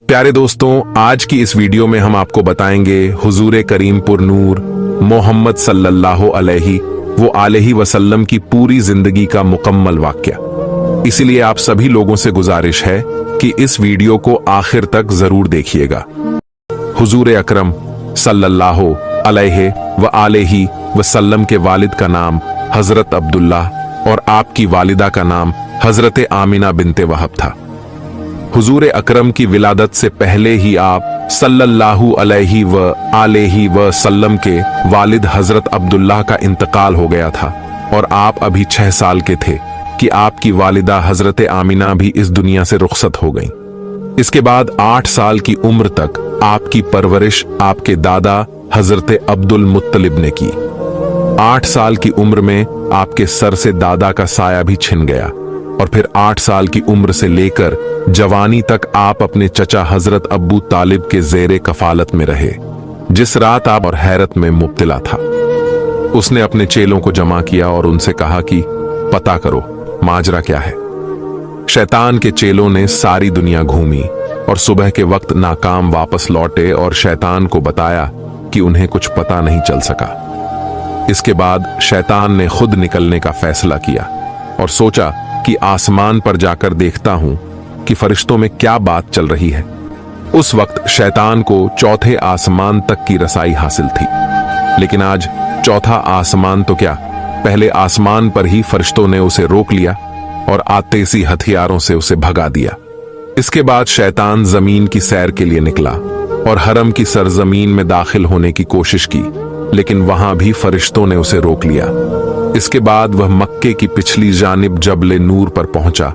प्यारे दोस्तों, आज की इस वीडियो में हम आपको बताएंगे हुजूर करीम पुर नूर मोहम्मद सल्लल्लाहु अलैहि वसल्लम की पूरी जिंदगी का मुकम्मल वाक्या। इसीलिए आप सभी लोगों से गुजारिश है कि इस वीडियो को आखिर तक जरूर देखिएगा। हुजूर अकरम सल्लल्लाहु अलैहि वसल्लम के वालिद का नाम हजरत अब्दुल्ला और आपकी वालिदा का नाम हजरत आमिना बिनते वहब था। हुजूर अकरम की विलादत से पहले ही आप सल्लल्लाहु अलैहि वसल्लम के वालिद हजरत अब्दुल्लाह का इंतकाल हो गया था और आप अभी 6 साल के थे कि आपकी वालिदा हजरत आमिना भी इस दुनिया से रुखसत हो गईं। इसके बाद 8 साल की उम्र तक आपकी परवरिश आपके दादा हजरत अब्दुल मुत्तलिब ने की। 8 साल की उम्र में आपके सर से दादा का साया भी छिन गया और फिर 8 साल की उम्र से लेकर जवानी तक आप अपने चचा हजरत अब्बू तालिब के ज़ेरे कफालत में रहे। जिस रात आप और हैरत में मुब्तला था, उसने अपने चेलों को जमा किया और उनसे कहा कि पता करो माजरा क्या है। शैतान के चेलों ने सारी दुनिया घूमी और सुबह के वक्त नाकाम वापस लौटे और शैतान को बताया कि उन्हें कुछ पता नहीं चल सका। इसके बाद शैतान ने खुद निकलने का फैसला किया और सोचा कि आसमान पर जाकर देखता हूं कि फरिश्तों में क्या बात चल रही है। उस वक्त शैतान को 4थे आसमान तक की रसाई हासिल थी, लेकिन आज 4था आसमान तो क्या, पहले आसमान पर ही फरिश्तों ने उसे रोक लिया और आतेशी हथियारों से उसे भगा दिया। इसके बाद शैतान जमीन की सैर के लिए निकला और हरम की सरजमीन में दाखिल होने की कोशिश की, लेकिन वहां भी फरिश्तों ने उसे रोक लिया। इसके बाद वह मक्के की पिछली जानिब जबले नूर पर पहुंचा,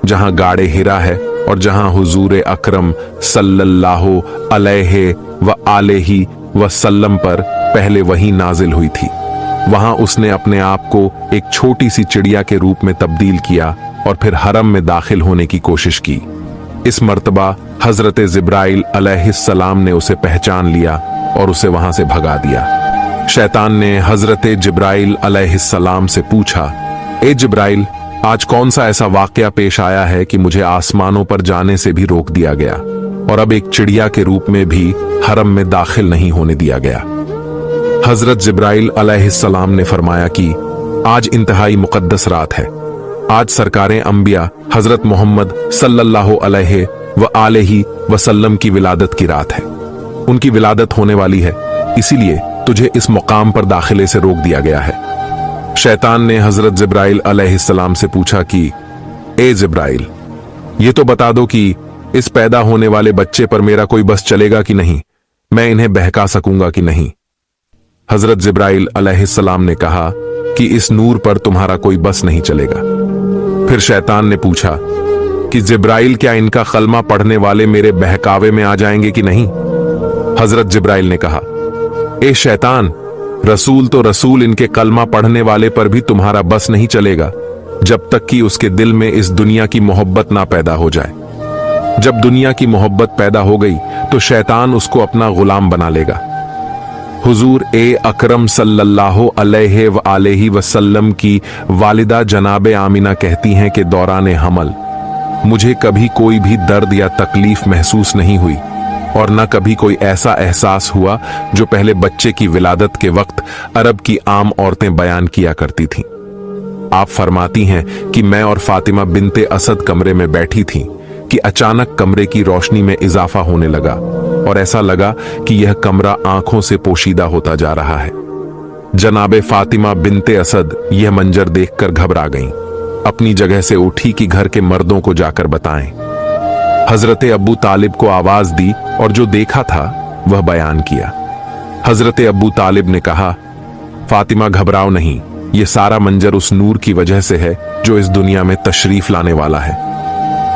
जहां गाड़े हिरा है और जहां हुजूर अकरम सल्लल्लाहु अलैहि वसल्लम पर पहले वही नाजिल हुई थी। वहां उसने अपने आप को एक छोटी सी चिड़िया के रूप में तब्दील किया और फिर हरम में दाखिल होने की कोशिश की। इस मर्तबा हजरत जिब्राइल अलैहिस्सलाम ने उसे पहचान लिया और उसे वहां से भगा दिया। शैतान ने हजरत जिब्राइल अलैहिस्सलाम से पूछा, ए जिब्राइल, आज कौन सा ऐसा वाकया पेश आया है कि मुझे आसमानों पर जाने से भी रोक दिया गया और अब एक चिड़िया के रूप में भी हरम में दाखिल नहीं होने दिया गया। हजरत जिब्राइल अलैहिस्सलाम ने फरमाया कि आज इंतहाई मुकद्दस रात है। आज सरकारें अंबिया हजरत मोहम्मद सल्लल्लाहु अलैहि वसल्लम की विलादत की रात है। उनकी विलादत होने वाली है, इसीलिए तुझे इस मुकाम पर दाखिले से रोक दिया गया है। शैतान ने हजरत जिब्राइल अलैहिस्सलाम से पूछा कि ए जिब्राइल, ये तो बता दो कि इस पैदा होने वाले बच्चे पर मेरा कोई बस चलेगा कि नहीं, मैं इन्हें बहका सकूंगा कि नहीं। हजरत जिब्राइल अलैहिस्सलाम ने कहा कि इस नूर पर तुम्हारा कोई बस नहीं चलेगा। फिर शैतान ने पूछा कि जिब्राइल, क्या इनका कलमा पढ़ने वाले मेरे बहकावे में आ जाएंगे कि नहीं। हजरत जिब्राइल ने कहा, ए शैतान, रसूल तो रसूल, इनके कलमा पढ़ने वाले पर भी तुम्हारा बस नहीं चलेगा जब तक कि उसके दिल में इस दुनिया की मोहब्बत ना पैदा हो जाए। जब दुनिया की मोहब्बत पैदा हो गई तो शैतान उसको अपना गुलाम बना लेगा। हुजूर अकरम सल्लल्लाहु अलैहि वसल्लम की वालिदा जनाब आमिना कहती हैं कि दौरान हमल मुझे कभी कोई भी दर्द या तकलीफ महसूस नहीं हुई और न कभी कोई ऐसा एहसास हुआ जो पहले बच्चे की विलादत के वक्त अरब की आम औरतें बयान किया करती थीं। आप फरमाती हैं कि मैं और फातिमा बिनते असद कमरे में बैठी थीं कि अचानक कमरे की रोशनी में इजाफा होने लगा और ऐसा लगा कि यह कमरा आंखों से पोशीदा होता जा रहा है। जनाबे फातिमा बिनते असद यह मंजर देखकर घबरा गईं। अपनी जगह से उठी कि घर के मर्दों को जाकर बताएं। हजरत अब्बू तालिब को आवाज दी और जो देखा था वह बयान किया। हजरत अब्बू तालिब ने कहा, फातिमा घबराओ नहीं, यह सारा मंजर उस नूर की वजह से है जो इस दुनिया में तशरीफ लाने वाला है।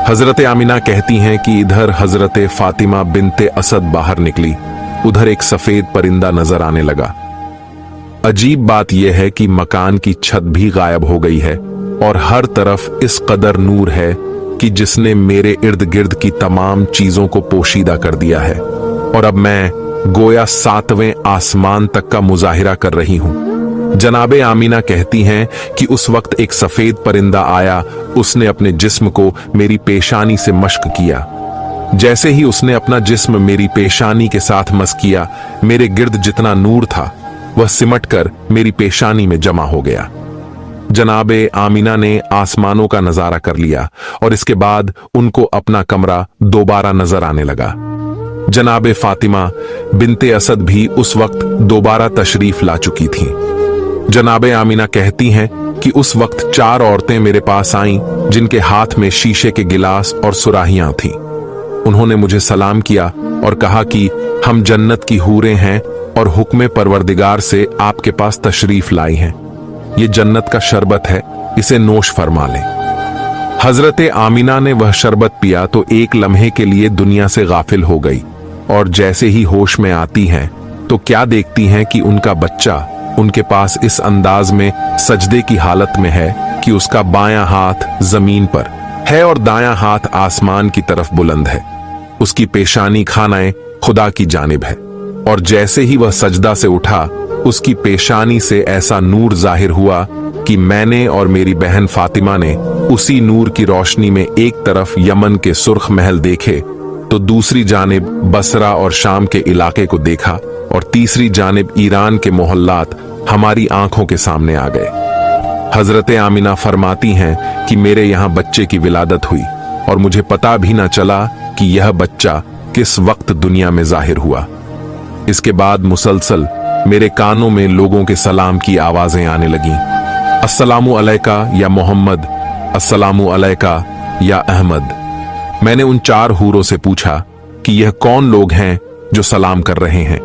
हजरत आमिना कहती हैं कि इधर हजरत फातिमा बिनते असद बाहर निकली, उधर एक सफेद परिंदा नजर आने लगा। अजीब बात यह है कि मकान की छत भी गायब हो गई है और हर तरफ इस कदर नूर है कि जिसने मेरे इर्द गिर्द की तमाम चीजों को पोशीदा कर दिया है और अब मैं गोया 7वें आसमान तक का मुजाहिरा कर रही हूं। जनाबे आमीना कहती हैं कि उस वक्त एक सफेद परिंदा आया, उसने अपने जिस्म को मेरी पेशानी से मश्क किया जैसे ही उसने अपना जिस्म मेरी पेशानी के साथ मस किया, मेरे गिर्द जितना नूर था वह सिमटकर मेरी पेशानी में जमा हो गया। जनाबे आमीना ने आसमानों का नजारा कर लिया और इसके बाद उनको अपना कमरा दोबारा नजर आने लगा। जनाबे फातिमा बिनते असद भी उस वक्त दोबारा तशरीफ ला चुकी थीं। जनाबे आमीना कहती हैं कि उस वक्त 4 औरतें मेरे पास आईं जिनके हाथ में शीशे के गिलास और सुराहियां थीं। उन्होंने मुझे सलाम किया और कहा कि हम जन्नत की हूरें हैं और हुक्म परवरदिगार से आपके पास तशरीफ लाई हैं। ये जन्नत का शरबत है, इसे नोश फरमा लें। हजरत आमीना ने वह शरबत पिया तो एक लम्हे के लिए दुनिया से गाफिल हो गई और जैसे ही होश में आती हैं तो क्या देखती हैं कि उनका बच्चा उनके पास इस अंदाज में सजदे की हालत में है कि उसका बायां हाथ जमीन पर है और दायां हाथ आसमान की तरफ बुलंद है। उसकी पेशानी खानाए खुदा की जानिब है और जैसे ही वह सजदा से उठा उसकी पेशानी से ऐसा नूर जाहिर हुआ कि मैंने और मेरी बहन फातिमा ने उसी नूर की रोशनी में एक तरफ यमन के सुर्ख महल देखे तो दूसरी जानिब बसरा और शाम के इलाके को देखा और तीसरी जानिब ईरान के मोहल्लात हमारी आंखों के सामने आ गए। हजरत आमीना फरमाती हैं कि मेरे यहाँ बच्चे की विलादत हुई और मुझे पता भी ना चला कि यह बच्चा किस वक्त दुनिया में जाहिर हुआ। इसके बाद मुसलसल मेरे कानों में लोगों के सलाम की आवाजें आने लगीं। अस्सलामु अलैका या मोहम्मद, अस्सलामु अलैका या अहमद। मैंने उन 4 हूरों से पूछा कि यह कौन लोग हैं जो सलाम कर रहे हैं।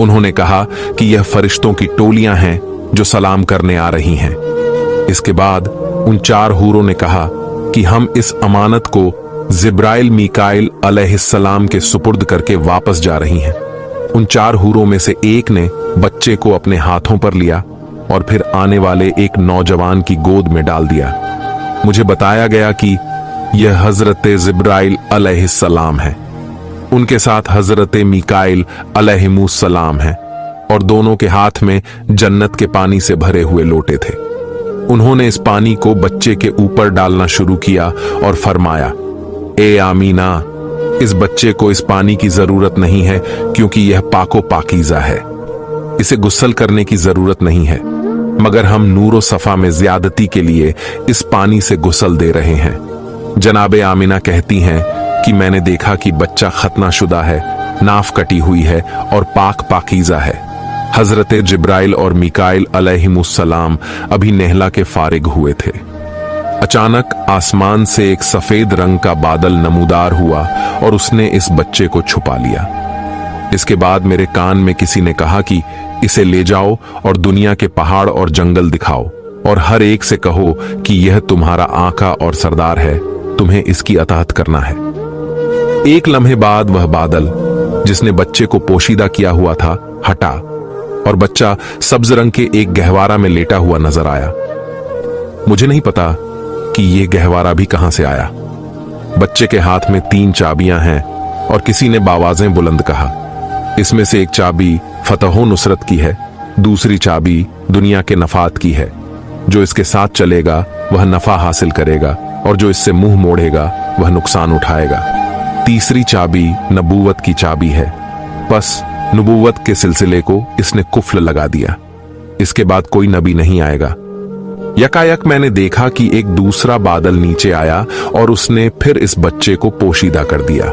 उन्होंने कहा कि यह फरिश्तों की टोलियां हैं जो सलाम करने आ रही हैं। इसके बाद उन 4 हूरों ने कहा कि हम इस अमानत को जिब्राइल मीकाइल अलैहिस्सलाम के सुपुर्द करके वापस जा रही हैं। उन 4 हूरों में से एक ने बच्चे को अपने हाथों पर लिया और फिर आने वाले एक नौजवान की गोद में डाल दिया। मुझे बताया गया कि यह हजरत जिब्राइल अलैहिस्सलाम है। उनके साथ हजरत मीकाइल अलैहिमुस्सलाम है और दोनों के हाथ में जन्नत के पानी से भरे हुए लोटे थे। उन्होंने इस पानी को बच्चे के ऊपर डालना शुरू किया और फरमाया, ए आमीना, इस बच्चे को इस पानी की जरूरत नहीं है क्योंकि यह पाको पाकीज़ा है। इसे गुस्ल करने की जरूरत नहीं है, मगर हम नूरो सफा में ज्यादती के लिए इस पानी से गुस्ल दे रहे हैं। जनाबे आमीना कहती हैं कि मैंने देखा कि बच्चा खतना शुदा है, नाफ कटी हुई है और पाक पाकीज़ा है। हजरत जिब्राइल और मीकाइल अलैहिमुस्सलाम अभी नेहला के फारिग हुए थे। अचानक आसमान से एक सफेद रंग का बादल नमूदार हुआ और उसने इस बच्चे को छुपा लिया। इसके बाद मेरे कान में किसी ने कहा कि इसे ले जाओ और दुनिया के पहाड़ और जंगल दिखाओ और हर एक से कहो कि यह तुम्हारा आका और सरदार है, तुम्हें इसकी अताअत करना है। एक लम्हे बाद वह बादल जिसने बच्चे को पोशीदा किया हुआ था हटा और बच्चा सब्ज रंग के एक गहवारा में लेटा हुआ नजर आया। मुझे नहीं पता कि यह गहवारा भी कहां से आया। बच्चे के हाथ में 3 चाबियां हैं और किसी ने बावाजें बुलंद कहा, इसमें से एक चाबी फतहो नुसरत की है, दूसरी चाबी दुनिया के नफात की है। जो इसके साथ चलेगा वह नफा हासिल करेगा और जो इससे मुंह मोड़ेगा वह नुकसान उठाएगा। तीसरी चाबी नबूवत की चाबी है, बस नबूवत के सिलसिले को इसने कुफ्ल लगा दिया। इसके बाद कोई नबी नहीं आएगा। यकायक मैंने देखा कि एक दूसरा बादल नीचे आया और उसने फिर इस बच्चे को पोशीदा कर दिया।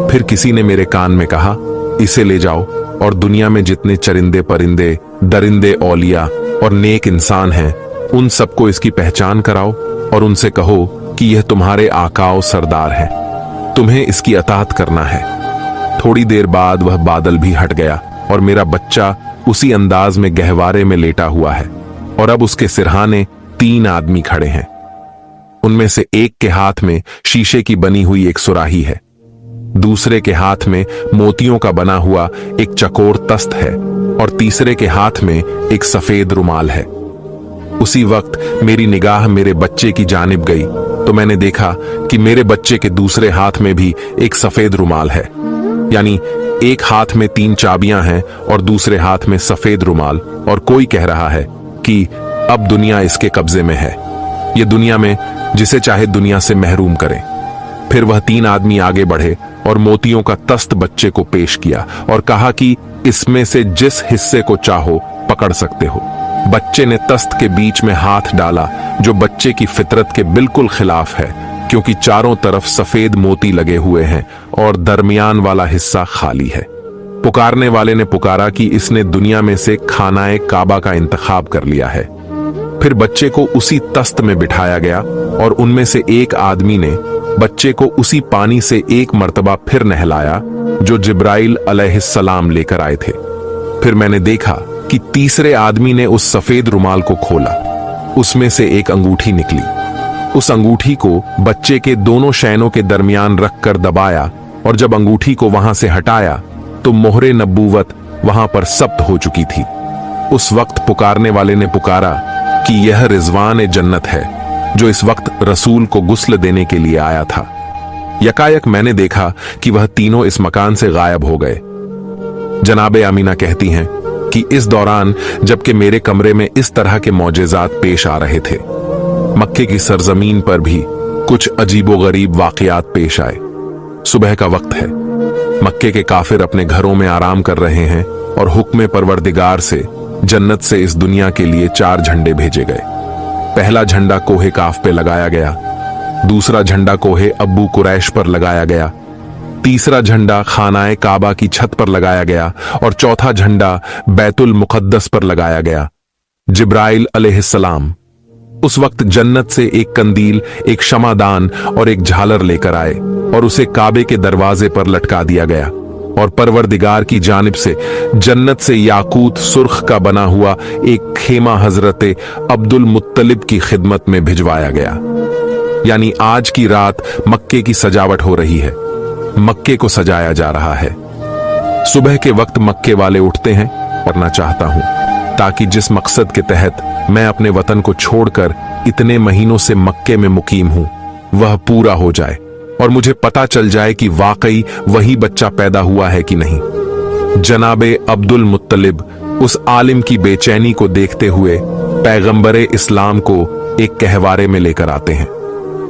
फिर किसी ने मेरे कान में कहा, इसे ले जाओ और दुनिया में जितने चरिंदे परिंदे, दरिंदे, औलिया और नेक इंसान हैं उन सबको इसकी पहचान कराओ और उनसे कहो कि यह तुम्हारे आकाओ सरदार है, तुम्हें इसकी अताअत करना है। थोड़ी देर बाद वह बादल भी हट गया और मेरा बच्चा उसी अंदाज में गहवारे में लेटा हुआ है और अब उसके सिरहाने 3 आदमी खड़े हैं। उनमें से एक के हाथ में शीशे की बनी हुई एक सुराही है, दूसरे के हाथ में मोतियों का बना हुआ एक चकोर तस्त है और तीसरे के हाथ में एक सफेद रुमाल है। उसी वक्त मेरी निगाह मेरे बच्चे की जानिब गई तो मैंने देखा कि मेरे बच्चे के दूसरे हाथ में भी एक सफेद रुमाल है, यानी एक हाथ में 3 चाबियां हैं और दूसरे हाथ में सफेद रुमाल, और कोई कह रहा है कि अब दुनिया इसके कब्जे में है, ये दुनिया में जिसे चाहे दुनिया से महरूम करे। फिर वह 3 आदमी आगे बढ़े और मोतियों का तस्त बच्चे को पेश किया और कहा कि इसमें से जिस हिस्से को चाहो पकड़ सकते हो। बच्चे ने तस्त के बीच में हाथ डाला, जो बच्चे की फितरत के बिल्कुल खिलाफ है, क्योंकि चारों तरफ सफेद मोती लगे हुए हैं और दरमियान वाला हिस्सा खाली है। पुकारने वाले ने पुकारा कि इसने दुनिया में से खानाए काबा का इंतखाब कर लिया है। फिर बच्चे को उसी तस्त में बिठाया गया और उनमें से एक आदमी ने बच्चे को उसी पानी से एक मर्तबा फिर नहलाया जो जिब्राइल अलैहिस्सलाम लेकर आए थे। फिर मैंने देखा कि तीसरे आदमी ने उस सफेद रुमाल को खोला, उसमें से एक अंगूठी निकली। उस अंगूठी को बच्चे के दोनों शैनों के दरमियान रखकर दबाया और जब अंगूठी को वहां से हटाया तो मोहरे नबूवत वहां पर सब्त हो चुकी थी। उस वक्त पुकारने वाले ने पुकारा कि यह रिजवान जन्नत है जो इस वक्त रसूल को गुस्ल देने के लिए आया था। यकायक मैंने देखा कि वह तीनों इस मकान से गायब हो गए। जनाबे आमीना कहती हैं कि इस दौरान जबकि मेरे कमरे में इस तरह के मौजेजात पेश आ रहे थे, मक्के की सरजमीन पर भी कुछ अजीबोगरीब वाकयात पेश आए। सुबह का वक्त है, मक्के के काफिर अपने घरों में आराम कर रहे हैं और हुक्म परवरदिगार से जन्नत से इस दुनिया के लिए 4 झंडे भेजे गए। पहला झंडा कोहे काफ पे लगाया गया, दूसरा झंडा कोहे अब्बू कुरैश पर लगाया गया, तीसरा झंडा खानाए काबा की छत पर लगाया गया और चौथा झंडा बैतुल मुकद्दस पर लगाया गया। जिब्राइल अलैहिस्सलाम उस वक्त जन्नत से एक कंदील, एक शमादान और एक झालर लेकर आए और उसे काबे के दरवाजे पर लटका दिया गया और परवरदिगार की जानिब से जन्नत से याकूत सुर्ख का बना हुआ एक खेमा हजरत अब्दुल मुत्तलिब की खिदमत में भिजवाया गया। यानी आज की रात मक्के की सजावट हो रही है, मक्के को सजाया जा रहा है। सुबह के वक्त मक्के वाले उठते हैं, करना चाहता हूं ताकि जिस मकसद के तहत मैं अपने वतन को छोड़कर इतने महीनों से मक्के में मुकीम हूं वह पूरा हो जाए और मुझे पता चल जाए कि वाकई वही बच्चा पैदा हुआ है कि नहीं। जनाबे अब्दुल मुत्तलिब उस आलिम की बेचैनी को देखते हुए पैगंबरे इस्लाम को एक कहवारे में लेकर आते हैं।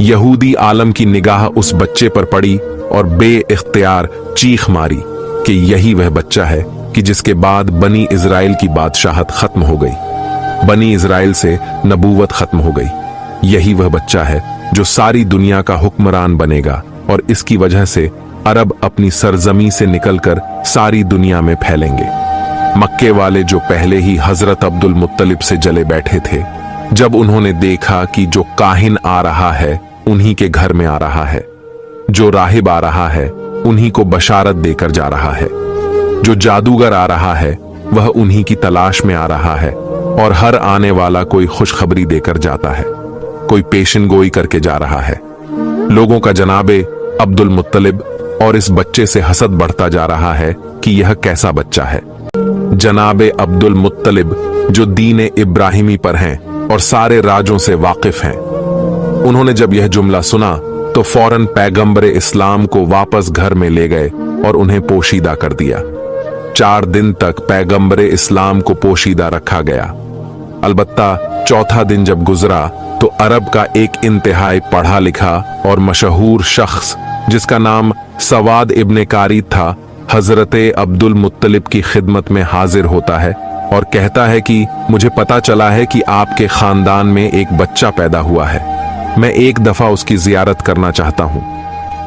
यहूदी आलम की निगाह उस बच्चे पर पड़ी और बे इख्तियार चीख मारी कि यही वह बच्चा है कि जिसके बाद बनी इजराइल की बादशाहत खत्म हो गई, बनी इजराइल से नबूवत खत्म हो गई। यही वह बच्चा है जो सारी दुनिया का हुक्मरान बनेगा और इसकी वजह से अरब अपनी सरजमी से निकलकर सारी दुनिया में फैलेंगे। मक्के वाले जो पहले ही हजरत अब्दुल मुत्तलिब से जले बैठे थे, जब उन्होंने देखा कि जो काहिन आ रहा है उन्हीं के घर में आ रहा है, जो राहिब आ रहा है उन्हीं को बशारत देकर जा रहा है, जो जादूगर आ रहा है वह उन्हीं की तलाश में आ रहा है और हर आने वाला कोई खुशखबरी देकर जाता है, कोई पेशन गोई करके जा रहा है। लोगों का जनाबे अब्दुल मुत्तलिब और इस बच्चे से हसद बढ़ता जा रहा है कि यह कैसा बच्चा है। जनाबे अब्दुल मुत्तलिब जो दीन इब्राहिमी पर हैं और सारे राजों से वाकिफ हैं, उन्होंने जब यह जुमला सुना तो फौरन पैगंबरे इस्लाम को वापस घर में ले गए और उन्हें पोशीदा कर दिया। 4 दिन तक पैगंबरे इस्लाम को पोशीदा रखा गया। अलबत्ता चौथा दिन जब गुजरा तो अरब का एक इंतहाई पढ़ा लिखा और मशहूर शख्स जिसका नाम सवाद इब्ने कारीद था, हजरत अब्दुल मुत्तलिब की खिदमत में हाजिर होता है और कहता है कि मुझे पता चला है कि आपके खानदान में एक बच्चा पैदा हुआ है, मैं एक दफा उसकी जियारत करना चाहता हूं।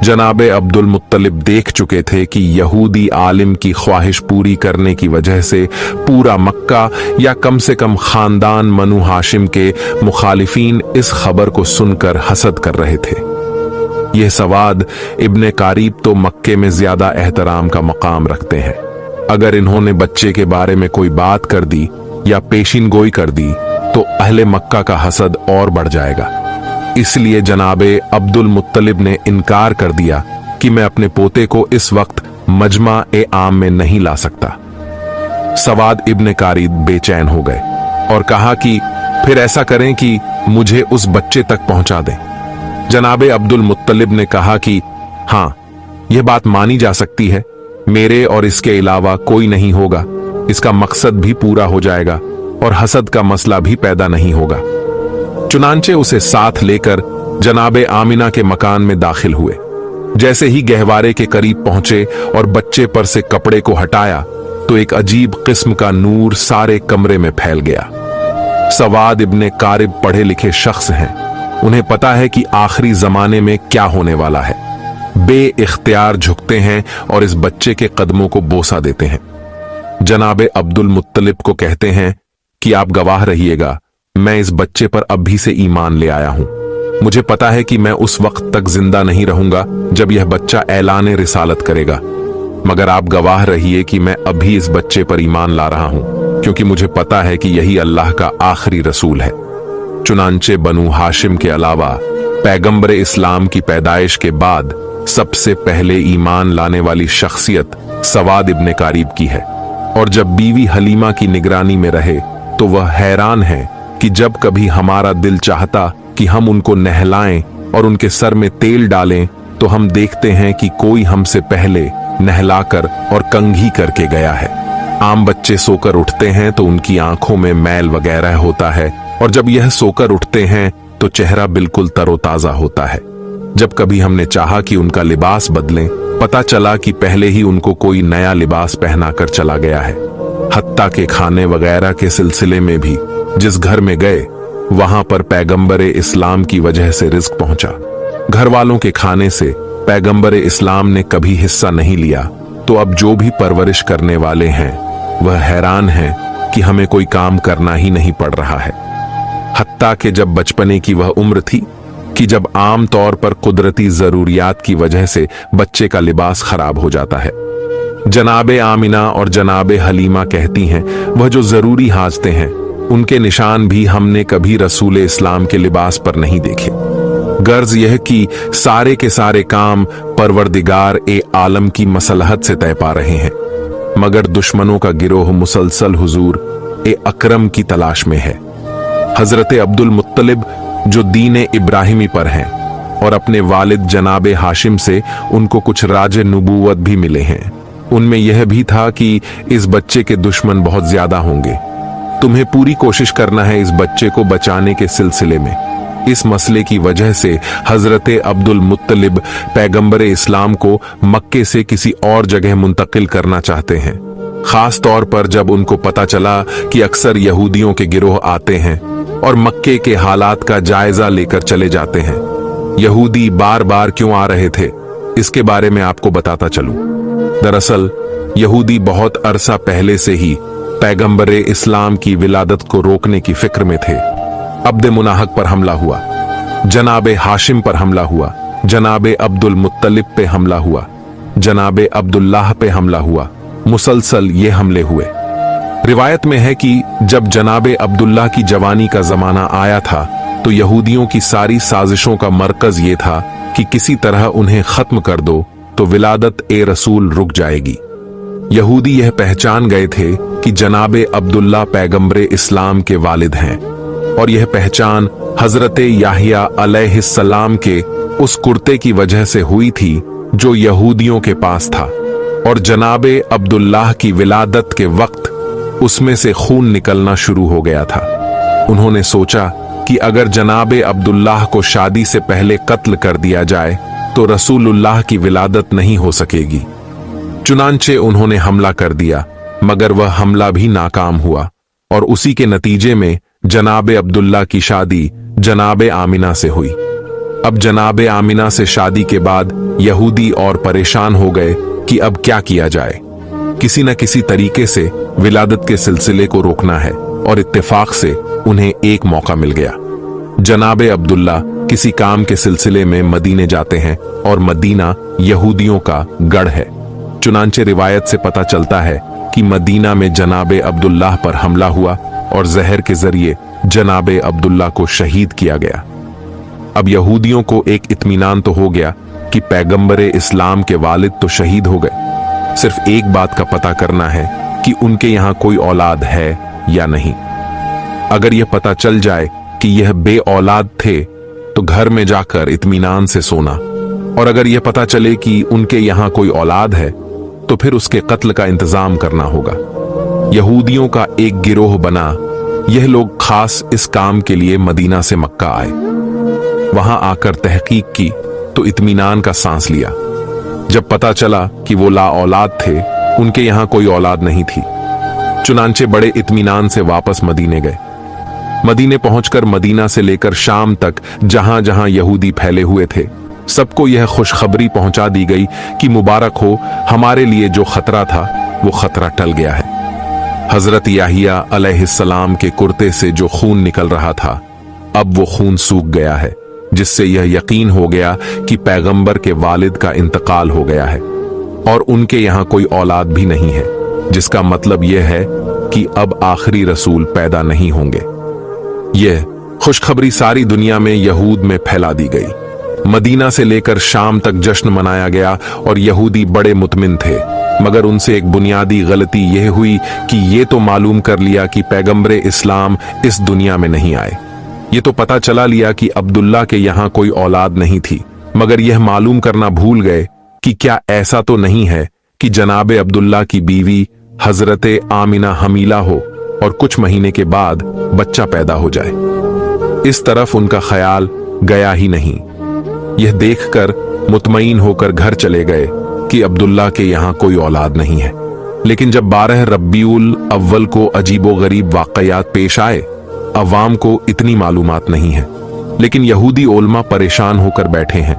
जनाबे अब्दुल मुत्तलिब देख चुके थे कि यहूदी आलिम की ख्वाहिश पूरी करने की वजह से पूरा मक्का या कम से कम खानदान मनु हाशिम के मुखालिफीन इस खबर को सुनकर हसद कर रहे थे। यह सवाद इब्ने कारीब तो मक्के में ज्यादा एहतराम का मकाम रखते हैं। अगर इन्होंने बच्चे के बारे में कोई बात कर दी या पेशिन गोई कर दी तो अहले मक्का का हसद और बढ़ जाएगा। इसलिए जनाबे अब्दुल मुत्तलिब ने इनकार कर दिया कि मैं अपने पोते को इस वक्त मजमा ए आम में नहीं ला सकता। सवाद इब्ने कारीद बेचैन हो गए और कहा कि फिर ऐसा करें कि मुझे उस बच्चे तक पहुंचा दें। जनाबे अब्दुल मुत्तलिब ने कहा कि हां, यह बात मानी जा सकती है, मेरे और इसके अलावा कोई नहीं होगा, इसका मकसद भी पूरा हो जाएगा और हसद का मसला भी पैदा नहीं होगा। चुनांचे उसे साथ लेकर जनाबे आमिना के मकान में दाखिल हुए। जैसे ही गहवारे के करीब पहुंचे और बच्चे पर से कपड़े को हटाया तो एक अजीब किस्म का नूर सारे कमरे में फैल गया। सवाद इब्ने कारिब पढ़े लिखे शख्स हैं, उन्हें पता है कि आखिरी जमाने में क्या होने वाला है। बेइख्तियार झुकते हैं और इस बच्चे के कदमों को बोसा देते हैं। जनाबे अब्दुल मुत्तलिब को कहते हैं कि आप गवाह रहिएगा, मैं इस बच्चे पर अभी से ईमान ले आया हूं। मुझे पता है कि मैं उस वक्त तक जिंदा नहीं रहूंगा जब यह बच्चा ऐलान रिसालत करेगा, मगर आप गवाह रहिए कि मैं अभी इस बच्चे पर ईमान ला रहा हूं, क्योंकि मुझे पता है कि यही अल्लाह का आखिरी रसूल है। चुनांचे बनु हाशिम के अलावा पैगंबर इस्लाम की पैदाइश के बाद सबसे पहले ईमान लाने वाली शख्सियत सवाद इब्ने कारिब की है। और जब बीवी हलीमा की निगरानी में रहे तो वह हैरान है कि जब कभी हमारा दिल चाहता कि हम उनको नहलाएं और उनके सर में तेल डालें तो हम देखते हैं कि कोई हमसे पहले नहलाकर और कंघी करके गया है। आम बच्चे सोकर उठते हैं तो उनकी आंखों में मैल वगैरह होता है, और जब यह सोकर उठते हैं तो चेहरा बिल्कुल तरोताजा होता है। जब कभी हमने चाहा कि उनका लिबास बदलें, पता चला कि पहले ही उनको कोई नया लिबास पहनाकर चला गया है। हत्ता के खाने वगैरह के सिलसिले में भी जिस घर में गए वहां पर पैगंबरे इस्लाम की वजह से रिज्क पहुंचा। घर वालों के खाने से पैगंबरे इस्लाम ने कभी हिस्सा नहीं लिया, तो अब जो भी परवरिश करने वाले हैं वह हैरान हैं कि हमें कोई काम करना ही नहीं पड़ रहा है। हत्ता के जब बचपने की वह उम्र थी कि जब आम तौर पर कुदरती जरूरियात की वजह से बच्चे का लिबास खराब हो जाता है। जनाबे आमिना और जनाबे हलीमा कहती हैं वह जो जरूरी हाजते हैं उनके निशान भी हमने कभी रसूल इस्लाम के लिबास पर नहीं देखे। गर्ज यह कि सारे के सारे काम परवरदिगार ए आलम की मसलहत से तय पा रहे हैं, मगर दुश्मनों का गिरोह मुसलसल हुजूर ए अकरम की तलाश में है। हजरत अब्दुल मुत्तलिब जो दीन इब्राहिमी पर हैं और अपने वालिद जनाबे हाशिम से उनको कुछ राज नबूवत भी मिले हैं, उनमें यह भी था कि इस बच्चे के दुश्मन बहुत ज्यादा होंगे। तुम्हें पूरी कोशिश करना है इस बच्चे को बचाने के सिलसिले में। इस मसले की वजह से हजरत अब्दुल मुत्तलिब पैगंबर इस्लाम को मक्के से किसी और जगह मुंतकिल करना चाहते हैं, खास तौर पर जब उनको पता चला कि अक्सर यहूदियों के गिरोह आते हैं और मक्के के हालात का जायजा लेकर चले जाते हैं। यहूदी बार बार क्यों आ रहे थे, इसके बारे में आपको बताता चलूं। दरअसल यहूदी बहुत अरसा पहले से ही पैगंबरे इस्लाम की विलादत को रोकने की फिक्र में थे। अब्द मुनाहक पर हमला हुआ, जनाबे हाशिम पर हमला हुआ, जनाबे अब्दुल मुत्तलिब पे हमला हुआ, जनाबे अब्दुल्लाह पे हमला हुआ, मुसलसल ये हमले हुए। रिवायत में है कि जब जनाबे अब्दुल्लाह की जवानी का जमाना आया था तो यहूदियों की सारी साजिशों का मरकज ये था कि किसी तरह उन्हें खत्म कर दो तो विलादत ए रसूल रुक जाएगी। यहूदी यह पहचान गए थे कि जनाबे अब्दुल्ला पैगंबरे इस्लाम के वालिद हैं, और यह पहचान हजरत याहिया अलैहिस्सलाम के उस कुर्ते की वजह से हुई थी जो यहूदियों के पास था, और जनाबे अब्दुल्लाह की विलादत के वक्त उसमें से खून निकलना शुरू हो गया था। उन्होंने सोचा कि अगर जनाबे अब्दुल्लाह को शादी से पहले कत्ल कर दिया जाए तो रसूलुल्लाह की विलादत नहीं हो सकेगी। चुनांचे उन्होंने हमला कर दिया, मगर वह हमला भी नाकाम हुआ, और उसी के नतीजे में जनाबे अब्दुल्ला की शादी जनाबे आमिना से हुई। अब जनाबे आमिना से शादी के बाद यहूदी और परेशान हो गए कि अब क्या किया जाए। किसी न किसी तरीके से विलादत के सिलसिले को रोकना है, और इत्तेफाक से उन्हें एक मौका मिल गया। जनाबे अब्दुल्ला किसी काम के सिलसिले में मदीने जाते हैं, और मदीना यहूदियों का गढ़ है। चुनांचे रिवायत से पता चलता है कि मदीना में जनाबे अब्दुल्लाह पर हमला हुआ और जहर के जरिए जनाबे अब्दुल्ला को शहीद किया गया। अब यहूदियों को एक इत्मीनान तो हो गया कि पैगंबरे इस्लाम के वालिद तो शहीद हो गए, सिर्फ एक बात का पता करना है कि उनके यहां कोई औलाद है या नहीं। अगर यह पता चल जाए कि यह बे औलाद थे तो घर में जाकर इत्मीनान से सोना, और अगर यह पता चले कि उनके यहां कोई औलाद है तो फिर उसके कत्ल का इंतजाम करना होगा। यहूदियों का एक गिरोह बना। यह लोग खास इस काम के लिए मदीना से मक्का आए। वहां आकर तहकीक की तो इत्मीनान का सांस लिया। जब पता चला कि वो ला औलाद थे, उनके यहां कोई औलाद नहीं थी। चुनांचे बड़े इत्मीनान से वापस मदीने गए। मदीने पहुंचकर मदीना से लेकर शाम तक जहां जहां यहूदी फैले हुए थे, सबको यह खुशखबरी पहुंचा दी गई कि मुबारक हो, हमारे लिए जो खतरा था वो खतरा टल गया है। हजरत याहिया अलैहिस्सलाम के कुर्ते से जो खून निकल रहा था, अब वो खून सूख गया है, जिससे यह यकीन हो गया कि पैगंबर के वालिद का इंतकाल हो गया है और उनके यहां कोई औलाद भी नहीं है, जिसका मतलब यह है कि अब आखिरी रसूल पैदा नहीं होंगे। यह खुशखबरी सारी दुनिया में यहूद में फैला दी गई। मदीना से लेकर शाम तक जश्न मनाया गया और यहूदी बड़े मुतमिन थे, मगर उनसे एक बुनियादी गलती यह हुई कि ये तो मालूम कर लिया कि पैगंबरे इस्लाम इस दुनिया में नहीं आए। ये तो पता चला लिया कि अब्दुल्ला के यहां कोई औलाद नहीं थी, मगर यह मालूम करना भूल गए कि क्या ऐसा तो नहीं है कि जनाबे अब्दुल्ला की बीवी हजरते आमिना हमीला हो और कुछ महीने के बाद बच्चा पैदा हो जाए। इस तरफ उनका ख्याल गया ही नहीं। यह देखकर मुतमईन होकर घर चले गए कि अब्दुल्ला के यहां कोई औलाद नहीं है। लेकिन जब 12 रब्बीउल अव्वल को अजीबोगरीब वाकयात पेश आए, अवाम को इतनी मालूमात नहीं है, लेकिन यहूदी ओलमा परेशान होकर बैठे हैं,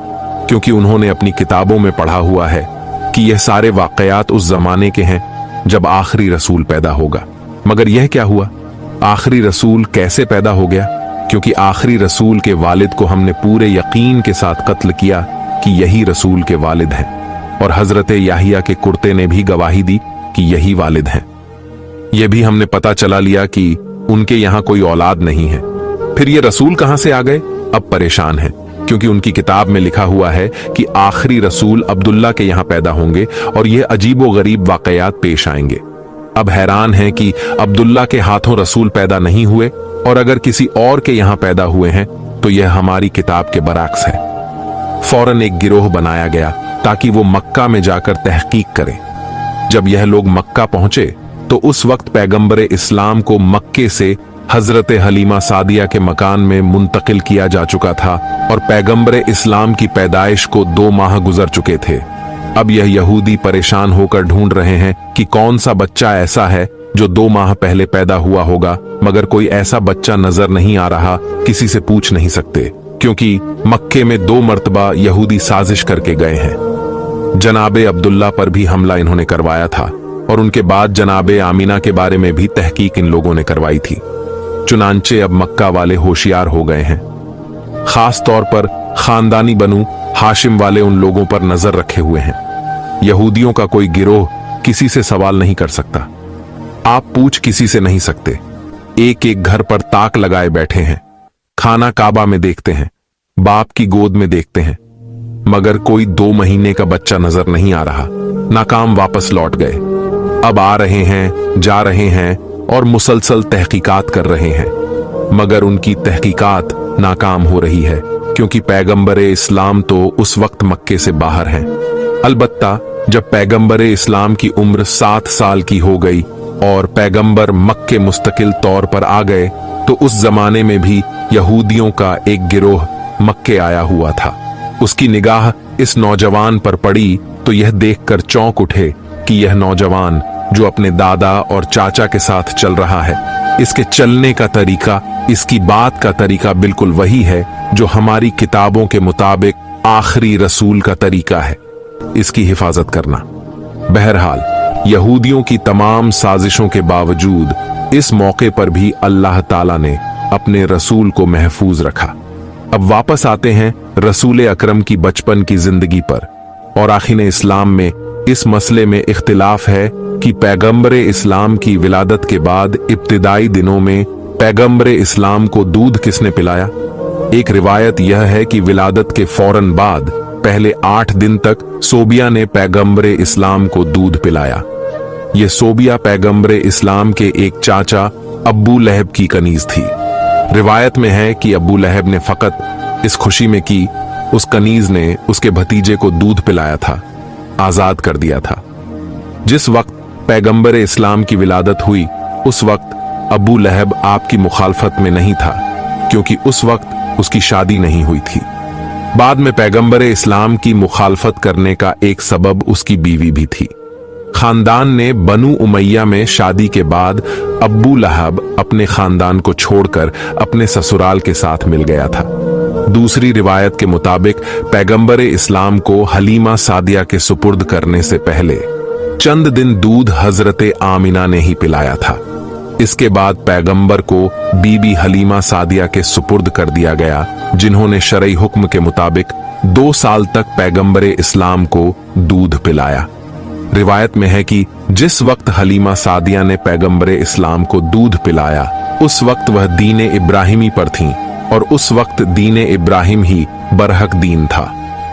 क्योंकि उन्होंने अपनी किताबों में पढ़ा हुआ है कि यह सारे वाकयात उस जमाने के हैं जब आखिरी रसूल पैदा होगा। मगर यह क्या हुआ? आखिरी रसूल कैसे पैदा हो गया? क्योंकि आखिरी रसूल के वालिद को हमने पूरे यकीन के साथ कत्ल किया कि यही रसूल के वालिद हैं, और हजरत याहिया के कुर्ते ने भी गवाही दी कि यही वालिद हैं। यह भी हमने पता चला लिया कि उनके यहां कोई औलाद नहीं है। फिर ये रसूल कहां से आ गए? अब परेशान हैं, क्योंकि उनकी किताब में लिखा हुआ है कि आखिरी रसूल अब्दुल्ला के यहां पैदा होंगे और यह अजीबोगरीब वाकयात पेश आएंगे। अब हैरान हैं कि अब्दुल्ला के हाथों रसूल पैदा नहीं हुए, और अगर किसी और के यहां पैदा हुए हैं तो यह हमारी किताब के बरअक्स है। फौरन एक गिरोह बनाया गया ताकि वो मक्का में जाकर तहकीक करें। जब यह लोग मक्का पहुंचे तो उस वक्त पैगंबरे इस्लाम को मक्के से हजरत हलीमा सादिया के मकान में मुंतकिल किया जा चुका था और पैगंबरे इस्लाम की पैदाइश को 2 माह गुजर चुके थे। अब यह यहूदी परेशान होकर ढूंढ रहे हैं कि कौन सा बच्चा ऐसा है जो 2 माह पहले पैदा हुआ होगा, मगर कोई ऐसा बच्चा नजर नहीं आ रहा। किसी से पूछ नहीं सकते, क्योंकि मक्के में 2 मर्तबा यहूदी साजिश करके गए हैं। जनाबे अब्दुल्ला पर भी हमला इन्होंने करवाया था, और उनके बाद जनाबे आमिना के बारे में भी तहकीक इन लोगों ने करवाई थी। चुनांचे अब मक्का वाले होशियार हो गए हैं। खास तौर पर खानदानी बनु हाशिम वाले उन लोगों पर नजर रखे हुए हैं। यहूदियों का कोई गिरोह किसी से सवाल नहीं कर सकता, आप पूछ किसी से नहीं सकते। एक एक घर पर ताक लगाए बैठे हैं, खाना काबा में देखते हैं, बाप की गोद में देखते हैं, मगर कोई 2 महीने का बच्चा नजर नहीं आ रहा। नाकाम वापस लौट गए। अब आ रहे हैं, जा रहे हैं और मुसलसल तहकीकात कर रहे हैं, मगर उनकी तहकीकात नाकाम हो रही है, क्योंकि पैगंबरे इस्लाम तो उस वक्त मक्के से बाहर हैं। अलबत्ता जब पैगंबरे इस्लाम की उम्र 7 साल की हो गई और पैगंबर मक्के मुस्तकिल तौर पर आ गए, तो उस जमाने में भी यहूदियों का एक गिरोह मक्के आया हुआ था। उसकी निगाह इस नौजवान पर पड़ी तो यह देखकर चौंक उठे कि यह नौजवान जो अपने दादा और चाचा के साथ चल रहा है, इसके चलने का तरीका, इसकी बात का तरीका बिल्कुल वही है जो हमारी किताबों के मुताबिक आखिरी रसूल का तरीका है। इसकी हिफाजत करना। बहरहाल यहूदियों की तमाम साजिशों के बावजूद इस मौके पर भी अल्लाह ताला ने अपने रसूल को महफूज रखा। अब वापस आते हैं रसूल अकरम की बचपन की जिंदगी पर। और आखिर इस्लाम में इस मसले में इख्तिलाफ है कि पैगंबरे इस्लाम की विलादत के बाद इब्तिदाई दिनों में पैगंबरे इस्लाम को दूध किसने पिलाया। एक रिवायत यह है कि विलादत के फौरन बाद पहले 8 दिन तक सोबिया ने पैगंबरे इस्लाम को दूध पिलाया। यह सोबिया पैगंबरे इस्लाम के एक चाचा अब्बू लहब की कनीज थी। रिवायत में है कि अब्बू लहब ने फकत इस खुशी में कि उस कनीज ने उसके भतीजे को दूध पिलाया था, आजाद कर दिया था। जिस वक्त पैगंबरे इस्लाम की विलादत हुई उस वक्त अब्बू लहब आपकी मुखालफत में नहीं था, क्योंकि उस वक्त उसकी शादी नहीं हुई थी। बाद में पैगंबर इस्लाम की मुखालफत करने का एक सबब उसकी बीवी भी थी। खानदान ने बनु उमैया में शादी के बाद अब्बू लहब अपने खानदान को छोड़कर अपने ससुराल के साथ मिल गया था। दूसरी रिवायत के मुताबिक पैगंबर इस्लाम को हलीमा सादिया के सुपुर्द करने से पहले चंद दिन दूध हजरत आमिना ने ही पिलाया था। इसके बाद पैगंबर को बीबी हलीमा सादिया के सुपुर्द कर दिया गया, जिन्होंने शरई हुक्म के मुताबिक 2 साल तक पैगंबर इस्लाम को दूध पिलाया। रिवायत में है कि जिस वक्त हलीमा सादिया ने पैगंबर इस्लाम को दूध पिलाया उस वक्त वह दीन इब्राहिमी पर थीं और उस वक्त दीन इब्राहिम ही बरहक दीन था।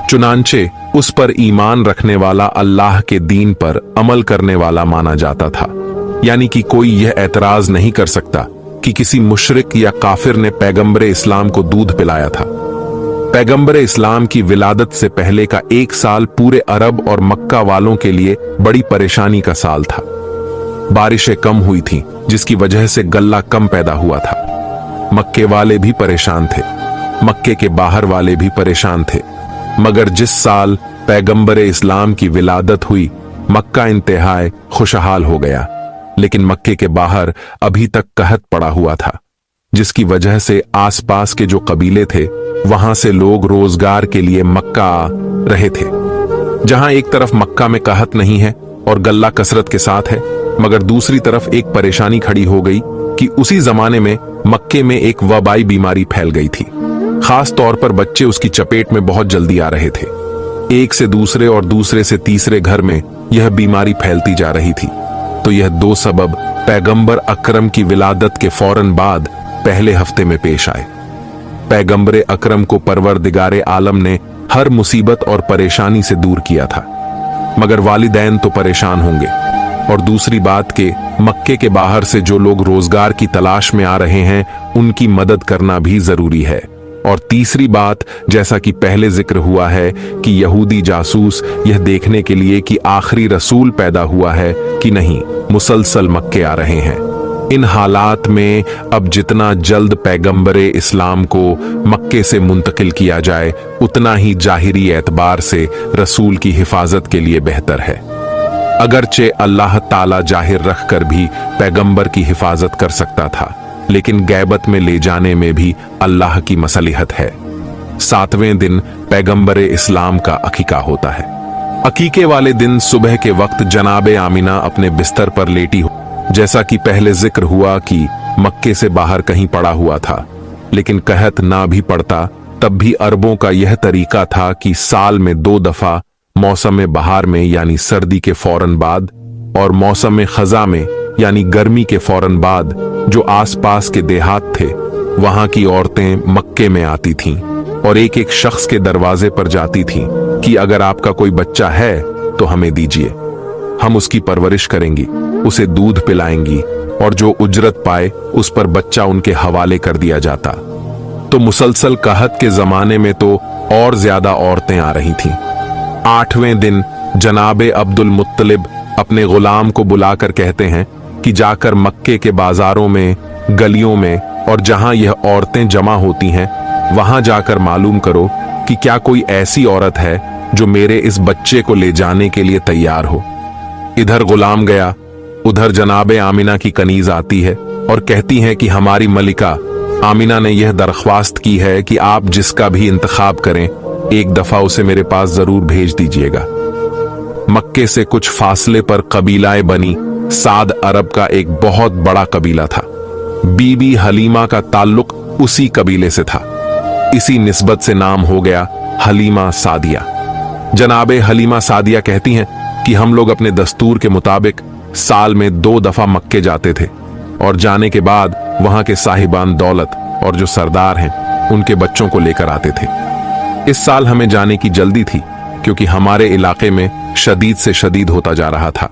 चुनांचे उस पर ईमान रखने वाला अल्लाह के दीन पर अमल करने वाला माना जाता था, यानी कि कोई यह एतराज नहीं कर सकता कि किसी मुशरिक या काफिर ने पैगंबर इस्लाम को दूध पिलाया था। पैगंबर इस्लाम की विलादत से पहले का 1 साल पूरे अरब और मक्का वालों के लिए बड़ी परेशानी का साल था। बारिशें कम हुई थीं, जिसकी वजह से गल्ला कम पैदा हुआ था। मक्के वाले भी परेशान थे, मक्के के बाहर वाले भी परेशान थे। मगर जिस साल पैगंबर इस्लाम की विलादत हुई, मक्का इंतहाई खुशहाल हो गया, लेकिन मक्के के बाहर अभी तक कहत पड़ा हुआ था, जिसकी वजह से आसपास के जो कबीले थे वहां से लोग रोजगार के लिए मक्का आ रहे थे। जहां एक तरफ मक्का में कहत नहीं है और गल्ला कसरत के साथ है, मगर दूसरी तरफ एक परेशानी खड़ी हो गई कि उसी जमाने में मक्के में एक वबाई बीमारी फैल गई थी। खास तौर पर बच्चे उसकी चपेट में बहुत जल्दी आ रहे थे। एक से दूसरे और दूसरे से तीसरे घर में यह बीमारी फैलती जा रही थी। तो यह 2 सबब पैगंबर अकरम की विलादत के फौरन बाद पहले हफ्ते में पेश आए। पैगंबर अकरम को परवरदिगारे आलम ने हर मुसीबत और परेशानी से दूर किया था, मगर वालिदैन तो परेशान होंगे। और दूसरी बात के मक्के के बाहर से जो लोग रोजगार की तलाश में आ रहे हैं उनकी मदद करना भी जरूरी है। और तीसरी बात, जैसा कि पहले जिक्र हुआ है कि यहूदी जासूस यह देखने के लिए कि आखिरी रसूल पैदा हुआ है कि नहीं, मुसलसल मक्के आ रहे हैं। इन हालात में अब जितना जल्द पैगंबर इस्लाम को मक्के से मुंतकिल किया जाए उतना ही जाहिरी एतबार से रसूल की हिफाजत के लिए बेहतर है। अगरचे अल्लाह ताला जाहिर रखकर भी पैगंबर की हिफाजत कर सकता था, लेकिन गैबत में ले जाने में भी अल्लाह की मसलिहत है। 7वें दिन पैगंबर इस्लाम का अकीका होता है। अकीके वाले दिन सुबह के वक्त जनाबे आमिना अपने बिस्तर पर लेटी हो। जैसा कि पहले जिक्र हुआ कि मक्के से बाहर कहीं पड़ा हुआ था, लेकिन कहत ना भी पड़ता तब भी अरबों का यह तरीका था कि साल में 2 दफा मौसम बहार में यानी सर्दी के फौरन बाद और मौसम खजा में यानी गर्मी के फौरन बाद जो आसपास के देहात थे वहां की औरतें मक्के में आती थीं और एक एक शख्स के दरवाजे पर जाती थीं कि अगर आपका कोई बच्चा है तो हमें दीजिए, हम उसकी परवरिश करेंगी, उसे दूध पिलाएंगी और जो उजरत पाए उस पर बच्चा उनके हवाले कर दिया जाता। तो मुसलसल कहत के जमाने में तो और ज्यादा औरतें आ रही थीं। 8वें दिन जनाबे अब्दुल मुत्तलिब अपने गुलाम को बुलाकर कहते हैं कि जाकर मक्के के बाजारों में, गलियों में और जहां यह औरतें जमा होती हैं वहां जाकर मालूम करो कि क्या कोई ऐसी औरत है जो मेरे इस बच्चे को ले जाने के लिए तैयार हो। इधर गुलाम गया, उधर जनाबे आमिना की कनीज आती है और कहती है कि हमारी मलिका आमिना ने यह दरख्वास्त की है कि आप जिसका भी इंतखाब करें एक दफा उसे मेरे पास जरूर भेज दीजिएगा। मक्के से कुछ फासले पर कबीलाए बनी साद अरब का एक बहुत बड़ा कबीला था। बीबी हलीमा का ताल्लुक उसी कबीले से था, इसी निस्बत से नाम हो गया हलीमा सादिया। जनाबे हलीमा सादिया कहती हैं कि हम लोग अपने दस्तूर के मुताबिक साल में 2 दफा मक्के जाते थे और जाने के बाद वहां के साहिबान दौलत और जो सरदार हैं उनके बच्चों को लेकर आते थे। इस साल हमें जाने की जल्दी थी क्योंकि हमारे इलाके में शदीद से शदीद होता जा रहा था।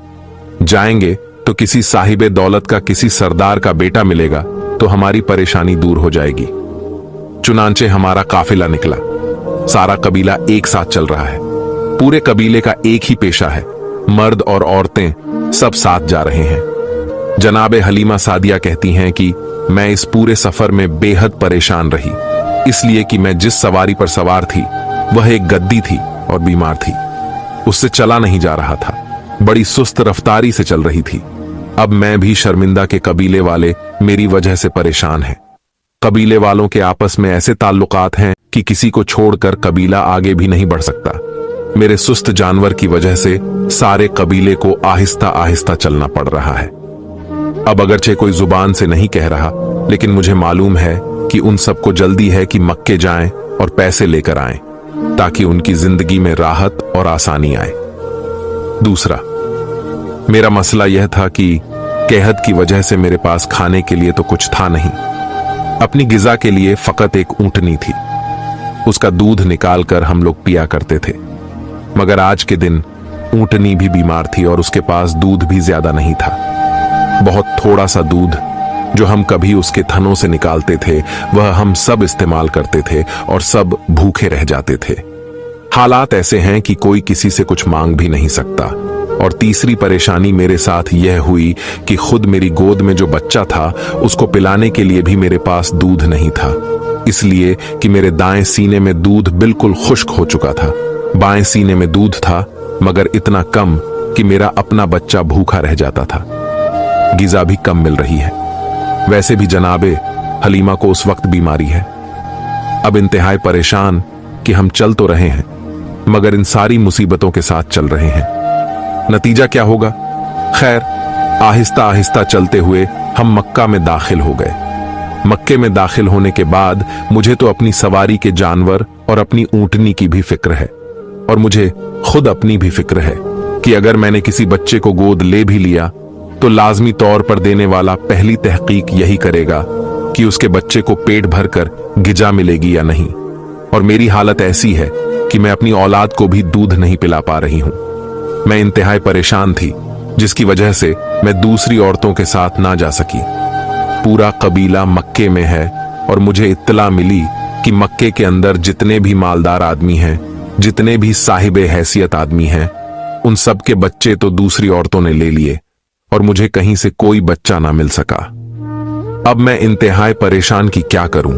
जाएंगे तो किसी साहिबे दौलत का किसी सरदार का बेटा मिलेगा तो हमारी परेशानी दूर हो जाएगी। चुनांचे हमारा काफिला निकला, सारा कबीला एक साथ चल रहा है। पूरे कबीले का एक ही पेशा है, मर्द और औरतें सब साथ जा रहे हैं। जनाबे हलीमा सादिया कहती हैं कि मैं इस पूरे सफर में बेहद परेशान रही, इसलिए कि मैं जिस सवारी पर सवार थी वह एक गद्दी थी और बीमार थी। उससे चला नहीं जा रहा था, बड़ी सुस्त रफ्तारी से चल रही थी। अब मैं भी शर्मिंदा के कबीले वाले मेरी वजह से परेशान हैं। कबीले वालों के आपस में ऐसे ताल्लुकात हैं कि किसी को छोड़कर कबीला आगे भी नहीं बढ़ सकता। मेरे सुस्त जानवर की वजह से सारे कबीले को आहिस्ता आहिस्ता चलना पड़ रहा है। अब अगरचे कोई जुबान से नहीं कह रहा, लेकिन मुझे मालूम है कि उन सबको जल्दी है कि मक्के जाएं और पैसे लेकर आएं, ताकि उनकी जिंदगी में राहत और आसानी आए। दूसरा, मेरा मसला यह था कि कहत की वजह से मेरे पास खाने के लिए तो कुछ था नहीं। अपनी गिजा के लिए फकत एक ऊंटनी थी। उसका दूध निकालकर हम लोग पिया करते थे, मगर आज के दिन ऊंटनी भी बीमार थी और उसके पास दूध भी ज्यादा नहीं था। बहुत थोड़ा सा दूध जो हम कभी उसके थनों से निकालते थे, वह हम सब इस्तेमाल करते थे और सब भूखे रह जाते थे। हालात ऐसे हैं कि कोई किसी से कुछ मांग भी नहीं सकता। और तीसरी परेशानी मेरे साथ यह हुई कि खुद मेरी गोद में जो बच्चा था, उसको पिलाने के लिए भी मेरे पास दूध नहीं था, इसलिए कि मेरे दाएं सीने में दूध बिल्कुल खुश्क हो चुका था। बाएं सीने में दूध था, मगर इतना कम कि मेरा अपना बच्चा भूखा रह जाता था। गिजा भी कम मिल रही है। वैसे भी जनाबे हलीमा को उस वक्त बीमारी है। अब इंतहाई परेशान कि हम चल तो रहे हैं, मगर इन सारी मुसीबतों के साथ चल रहे हैं। नतीजा क्या होगा? खैर, आहिस्ता आहिस्ता चलते हुए हम मक्का में दाखिल हो गए। मक्के में दाखिल होने के बाद मुझे तो अपनी सवारी के जानवर और अपनी ऊंटनी की भी फिक्र है, और मुझे खुद अपनी भी फिक्र है कि अगर मैंने किसी बच्चे को गोद ले भी लिया तो लाजमी तौर पर देने वाला पहली तहकीक यही करेगा कि उसके बच्चे को पेट भरकर गिजा मिलेगी या नहीं। और मेरी हालत ऐसी है कि मैं अपनी औलाद को भी दूध नहीं पिला पा रही हूं। मैं इंतहाई परेशान थी, जिसकी वजह से मैं दूसरी औरतों के साथ ना जा सकी। पूरा कबीला मक्के में है और मुझे इत्तला मिली कि मक्के के अंदर जितने भी मालदार आदमी हैं, जितने भी साहिबे हैसियत आदमी हैं, उन सब के बच्चे तो दूसरी औरतों ने ले लिए और मुझे कहीं से कोई बच्चा ना मिल सका। अब मैं इंतहाई परेशान कि क्या करूं।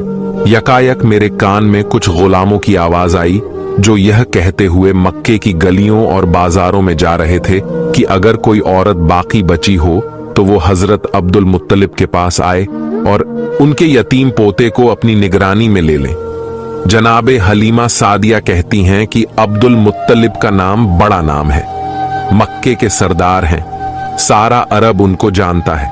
यकायक मेरे कान में कुछ गुलामों की आवाज आई जो यह कहते हुए मक्के की गलियों और बाजारों में जा रहे थे कि अगर कोई औरत बाकी बची हो तो वो हजरत अब्दुल मुत्तलिब के पास आए और उनके यतीम पोते को अपनी निगरानी में ले लें। जनाबे हलीमा सादिया कहती हैं कि अब्दुल मुत्तलिब का नाम बड़ा नाम है, मक्के के सरदार हैं, सारा अरब उनको जानता है।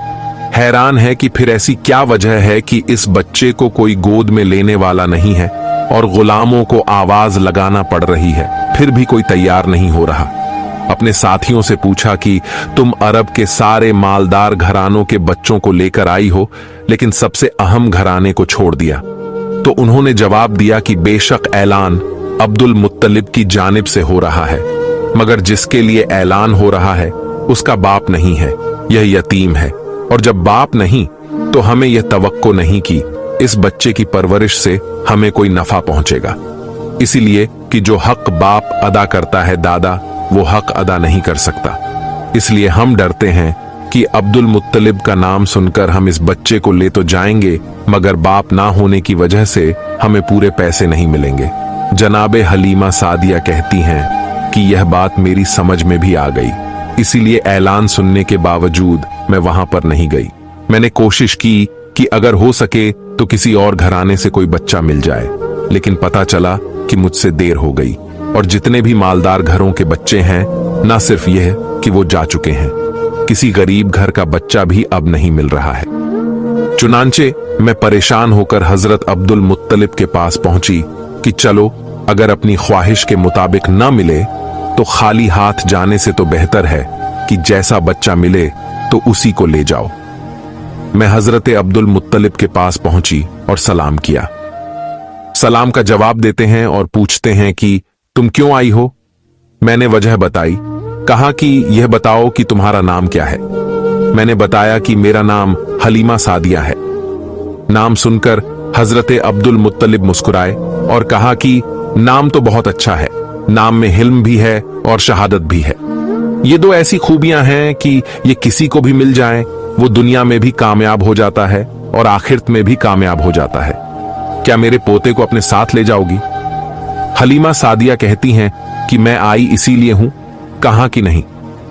हैरान है कि फिर ऐसी क्या वजह है कि इस बच्चे को कोई गोद में लेने वाला नहीं है और गुलामों को आवाज लगाना पड़ रही है, फिर भी कोई तैयार नहीं हो रहा। अपने साथियों से पूछा कि तुम अरब के सारे मालदार घरानों के बच्चों को लेकर आई हो, लेकिन सबसे अहम घराने को छोड़ दिया। तो उन्होंने जवाब दिया कि बेशक ऐलान अब्दुल मुत्तलिब की जानिब से हो रहा है, मगर जिसके लिए ऐलान हो रहा है उसका बाप नहीं है, यह यतीम है, और जब बाप नहीं तो हमें यह तवक्को नहीं कि इस बच्चे की परवरिश से हमें कोई नफा पहुंचेगा। इसीलिए कि जो हक बाप अदा करता है दादा, वो हक अदा नहीं कर सकता। इसलिए हम डरते हैं कि अब्दुल मुत्तलिब का नाम सुनकर हम इस बच्चे को ले तो जाएंगे, मगर बाप ना होने की वजह से हमें पूरे पैसे नहीं मिलेंगे। जनाबे हलीमा सादिया कहती हैं कि यह बात मेरी समझ में भी आ गई, इसीलिए ऐलान सुनने के बावजूद मैं वहां पर नहीं गई। मैंने कोशिश की कि अगर हो सके तो किसी और घराने से कोई बच्चा मिल जाए, लेकिन पता चला कि मुझसे देर हो गई और जितने भी मालदार घरों के बच्चे हैं, ना सिर्फ यह कि वो जा चुके हैं, किसी गरीब घर का बच्चा भी अब नहीं मिल रहा है। चुनांचे मैं परेशान होकर हजरत अब्दुल मुत्तलिब के पास पहुंची कि चलो, अगर अपनी ख्वाहिश के मुताबिक न मिले तो खाली हाथ जाने से तो बेहतर है कि जैसा बच्चा मिले तो उसी को ले जाओ। मैं हजरत अब्दुल मुत्तलिब के पास पहुंची और सलाम किया। सलाम का जवाब देते हैं और पूछते हैं कि तुम क्यों आई हो। मैंने वजह बताई। कहा कि यह बताओ कि तुम्हारा नाम क्या है। मैंने बताया कि मेरा नाम हलीमा सादिया है। नाम सुनकर हजरत अब्दुल मुत्तलिब मुस्कुराए और कहा कि नाम तो बहुत अच्छा है, नाम में हिल्म भी है और शहादत भी है। ये दो ऐसी खूबियां हैं कि ये किसी को भी मिल जाएं, वो दुनिया में भी कामयाब हो जाता है और आखिरत में भी कामयाब हो जाता है। क्या मेरे पोते को अपने साथ ले जाओगी? हलीमा सादिया कहती हैं कि मैं आई इसीलिए हूं, कहां कि नहीं,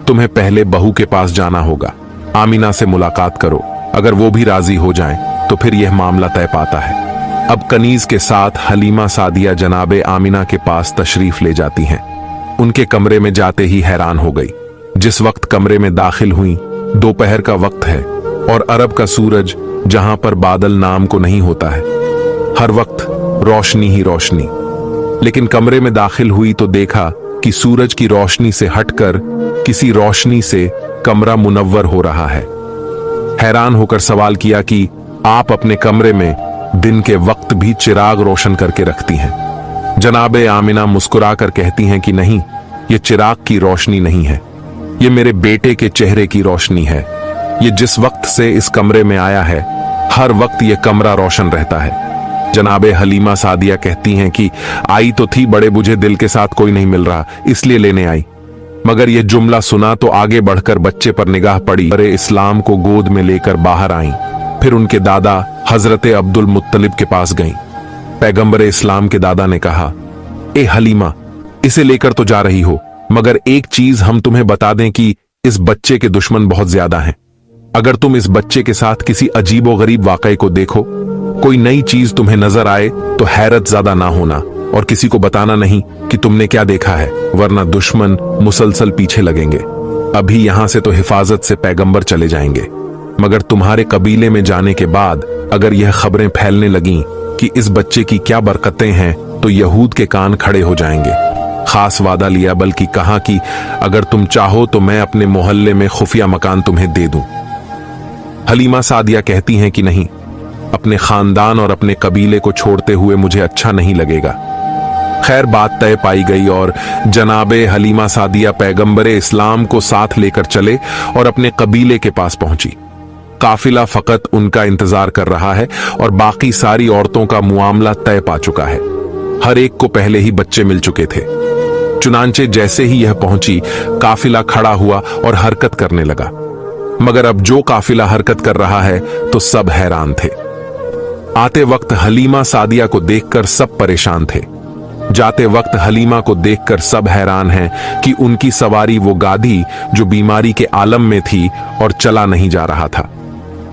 तुम्हें पहले बहू के पास जाना होगा, आमिना से मुलाकात करो, अगर वो भी राजी हो जाएं तो फिर यह मामला तय पाता है। अब कनीज के साथ हलीमा सादिया जनाबे आमिना के पास तशरीफ ले जाती हैं। उनके कमरे में जाते ही हैरान हो गई। जिस वक्त कमरे में दाखिल हुई, दोपहर का वक्त है और अरब का सूरज जहां पर बादल नाम को नहीं होता है, हर वक्त रोशनी ही रोशनी। लेकिन कमरे में दाखिल हुई तो देखा कि सूरज की रोशनी से हटकर किसी रोशनी से कमरा मुनव्वर हो रहा है। हैरान होकर सवाल किया कि आप अपने कमरे में दिन के वक्त भी चिराग रोशन करके रखती हैं। जनाबे आमिना मुस्कुराकर कहती हैं कि नहीं, ये चिराग की रोशनी नहीं है, ये मेरे बेटे के चेहरे की रोशनी है। ये जिस वक्त से इस कमरे में आया है, हर वक्त ये कमरा रोशन रहता है। जनाबे हलीमा सादिया कहती हैं कि आई तो थी, बड़े बुझे दिल के साथ कोई नहीं मिल रहा, इसलिए लेने आई। मगर यह जुमला सुना तो आगे बढ़कर बच्चे पर निगाह पड़ी। अरे इस्लाम को गोद में लेकर बाहर आईं, फिर उनके दादा हजरत अब्दुल मुत्तलिब के पास गईं। पैगंबर इस्लाम के दादा ने कहा, ए हलीमा, इसे लेकर तो जा रही हो, मगर एक चीज हम तुम्हें बता दें कि इस बच्चे के दुश्मन बहुत ज्यादा हैं। अगर तुम इस बच्चे के साथ किसी अजीबो गरीब वाकये को देखो, कोई नई चीज तुम्हें नजर आए तो हैरत ज्यादा ना होना और किसी को बताना नहीं कि तुमने क्या देखा है, वरना दुश्मन मुसलसल पीछे लगेंगे। अभी यहां से तो हिफाजत से पैगंबर चले जाएंगे, मगर तुम्हारे कबीले में जाने के बाद अगर यह खबरें फैलने लगीं कि इस बच्चे की क्या बरकतें हैं तो यहूद के कान खड़े हो जाएंगे। खास वादा लिया, बल्कि कहा कि अगर तुम चाहो तो मैं अपने मोहल्ले में खुफिया मकान तुम्हें दे दूं। हलीमा सादिया कहती हैं कि नहीं, अपने खानदान और अपने कबीले को छोड़ते हुए मुझे अच्छा नहीं लगेगा। खैर बात तय पाई गई और जनाबे हलीमा सादिया पैगंबरे इस्लाम को साथ लेकर चले और अपने कबीले के पास पहुंची। काफिला फकत उनका इंतजार कर रहा है और बाकी सारी औरतों का मुआमला तय पा चुका है। हर एक को पहले ही बच्चे मिल चुके थे। चुनांचे जैसे ही यह पहुंची, काफिला खड़ा हुआ और हरकत करने लगा। मगर अब जो काफिला हरकत कर रहा है तो सब हैरान थे। आते वक्त हलीमा सादिया को देखकर सब परेशान थे, जाते वक्त हलीमा को देखकर सब हैरान हैं कि उनकी सवारी वो गाधी जो बीमारी के आलम में थी और चला नहीं जा रहा था,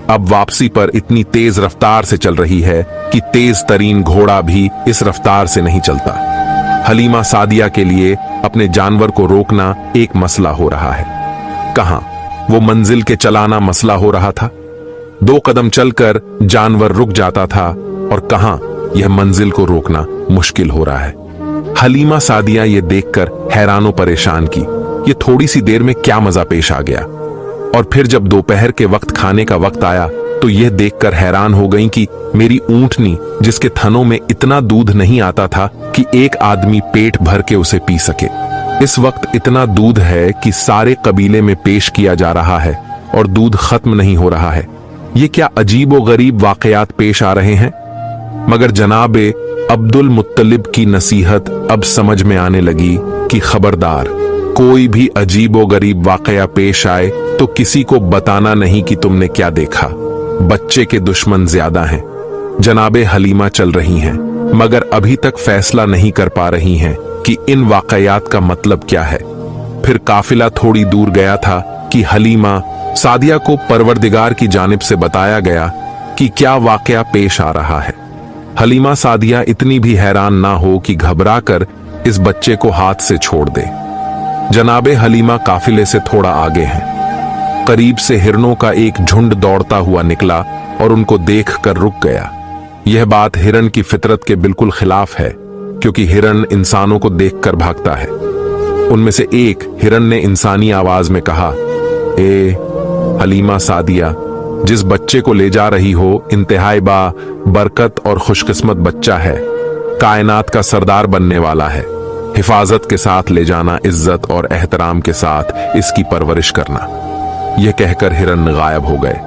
अब वापसी पर इतनी तेज रफ्तार से चल रही है कि तेज तरीन घोड़ा भी इस रफ्तार से नहीं चलता। हलीमा सादिया के लिए अपने जानवर को रोकना एक मसला हो रहा है। कहां वो मंजिल के चलाना मसला हो रहा था। 2 कदम चलकर जानवर रुक जाता था और कहां यह मंजिल को रोकना मुश्किल हो रहा है। हलीमा सादिया ये देखकर हैरानो परेशान की, ये थोड़ी सी देर में क्या मजा पेश आ गया। और फिर जब दोपहर के वक्त खाने का वक्त आया तो यह देखकर हैरान हो गई कि मेरी ऊंटनी, जिसके थनों में इतना दूध नहीं आता था कि एक आदमी पेट भर के उसे पी सके, इस वक्त इतना दूध है कि सारे कबीले में पेश किया जा रहा है और दूध खत्म नहीं हो रहा है। ये क्या अजीबो गरीब वाकयात पेश आ रहे हैं। मगर जनाबे अब्दुल मुत्तलिब की नसीहत अब समझ में आने लगी कि खबरदार, कोई भी अजीबो गरीब वाकया पेश आए तो किसी को बताना नहीं कि तुमने क्या देखा। बच्चे के दुश्मन ज्यादा हैं। जनाबे हलीमा चल रही हैं, मगर अभी तक फैसला नहीं कर पा रही हैं कि इन वाकयात का मतलब क्या है। फिर काफिला थोड़ी दूर गया था कि हलीमा सादिया को परवरदिगार की जानिब से बताया गया कि क्या वाकया पेश आ रहा है। हलीमा सादिया इतनी भी हैरान ना हो कि घबरा कर इस बच्चे को हाथ से छोड़ दे। जनाबे हलीमा काफिले से थोड़ा आगे हैं। करीब से हिरणों का एक झुंड दौड़ता हुआ निकला और उनको देखकर रुक गया। यह बात हिरण की फितरत के बिल्कुल खिलाफ है, क्योंकि हिरण इंसानों को देखकर भागता है। उनमें से एक हिरण ने इंसानी आवाज में कहा, ए हलीमा सादिया, जिस बच्चे को ले जा रही हो इंतहाई बा बरकत और खुशकिस्मत बच्चा है, कायनात का सरदार बनने वाला है। हिफाजत के साथ ले जाना, इज्जत और एहतराम के साथ इसकी परवरिश करना। यह कहकर हिरण गायब हो गए।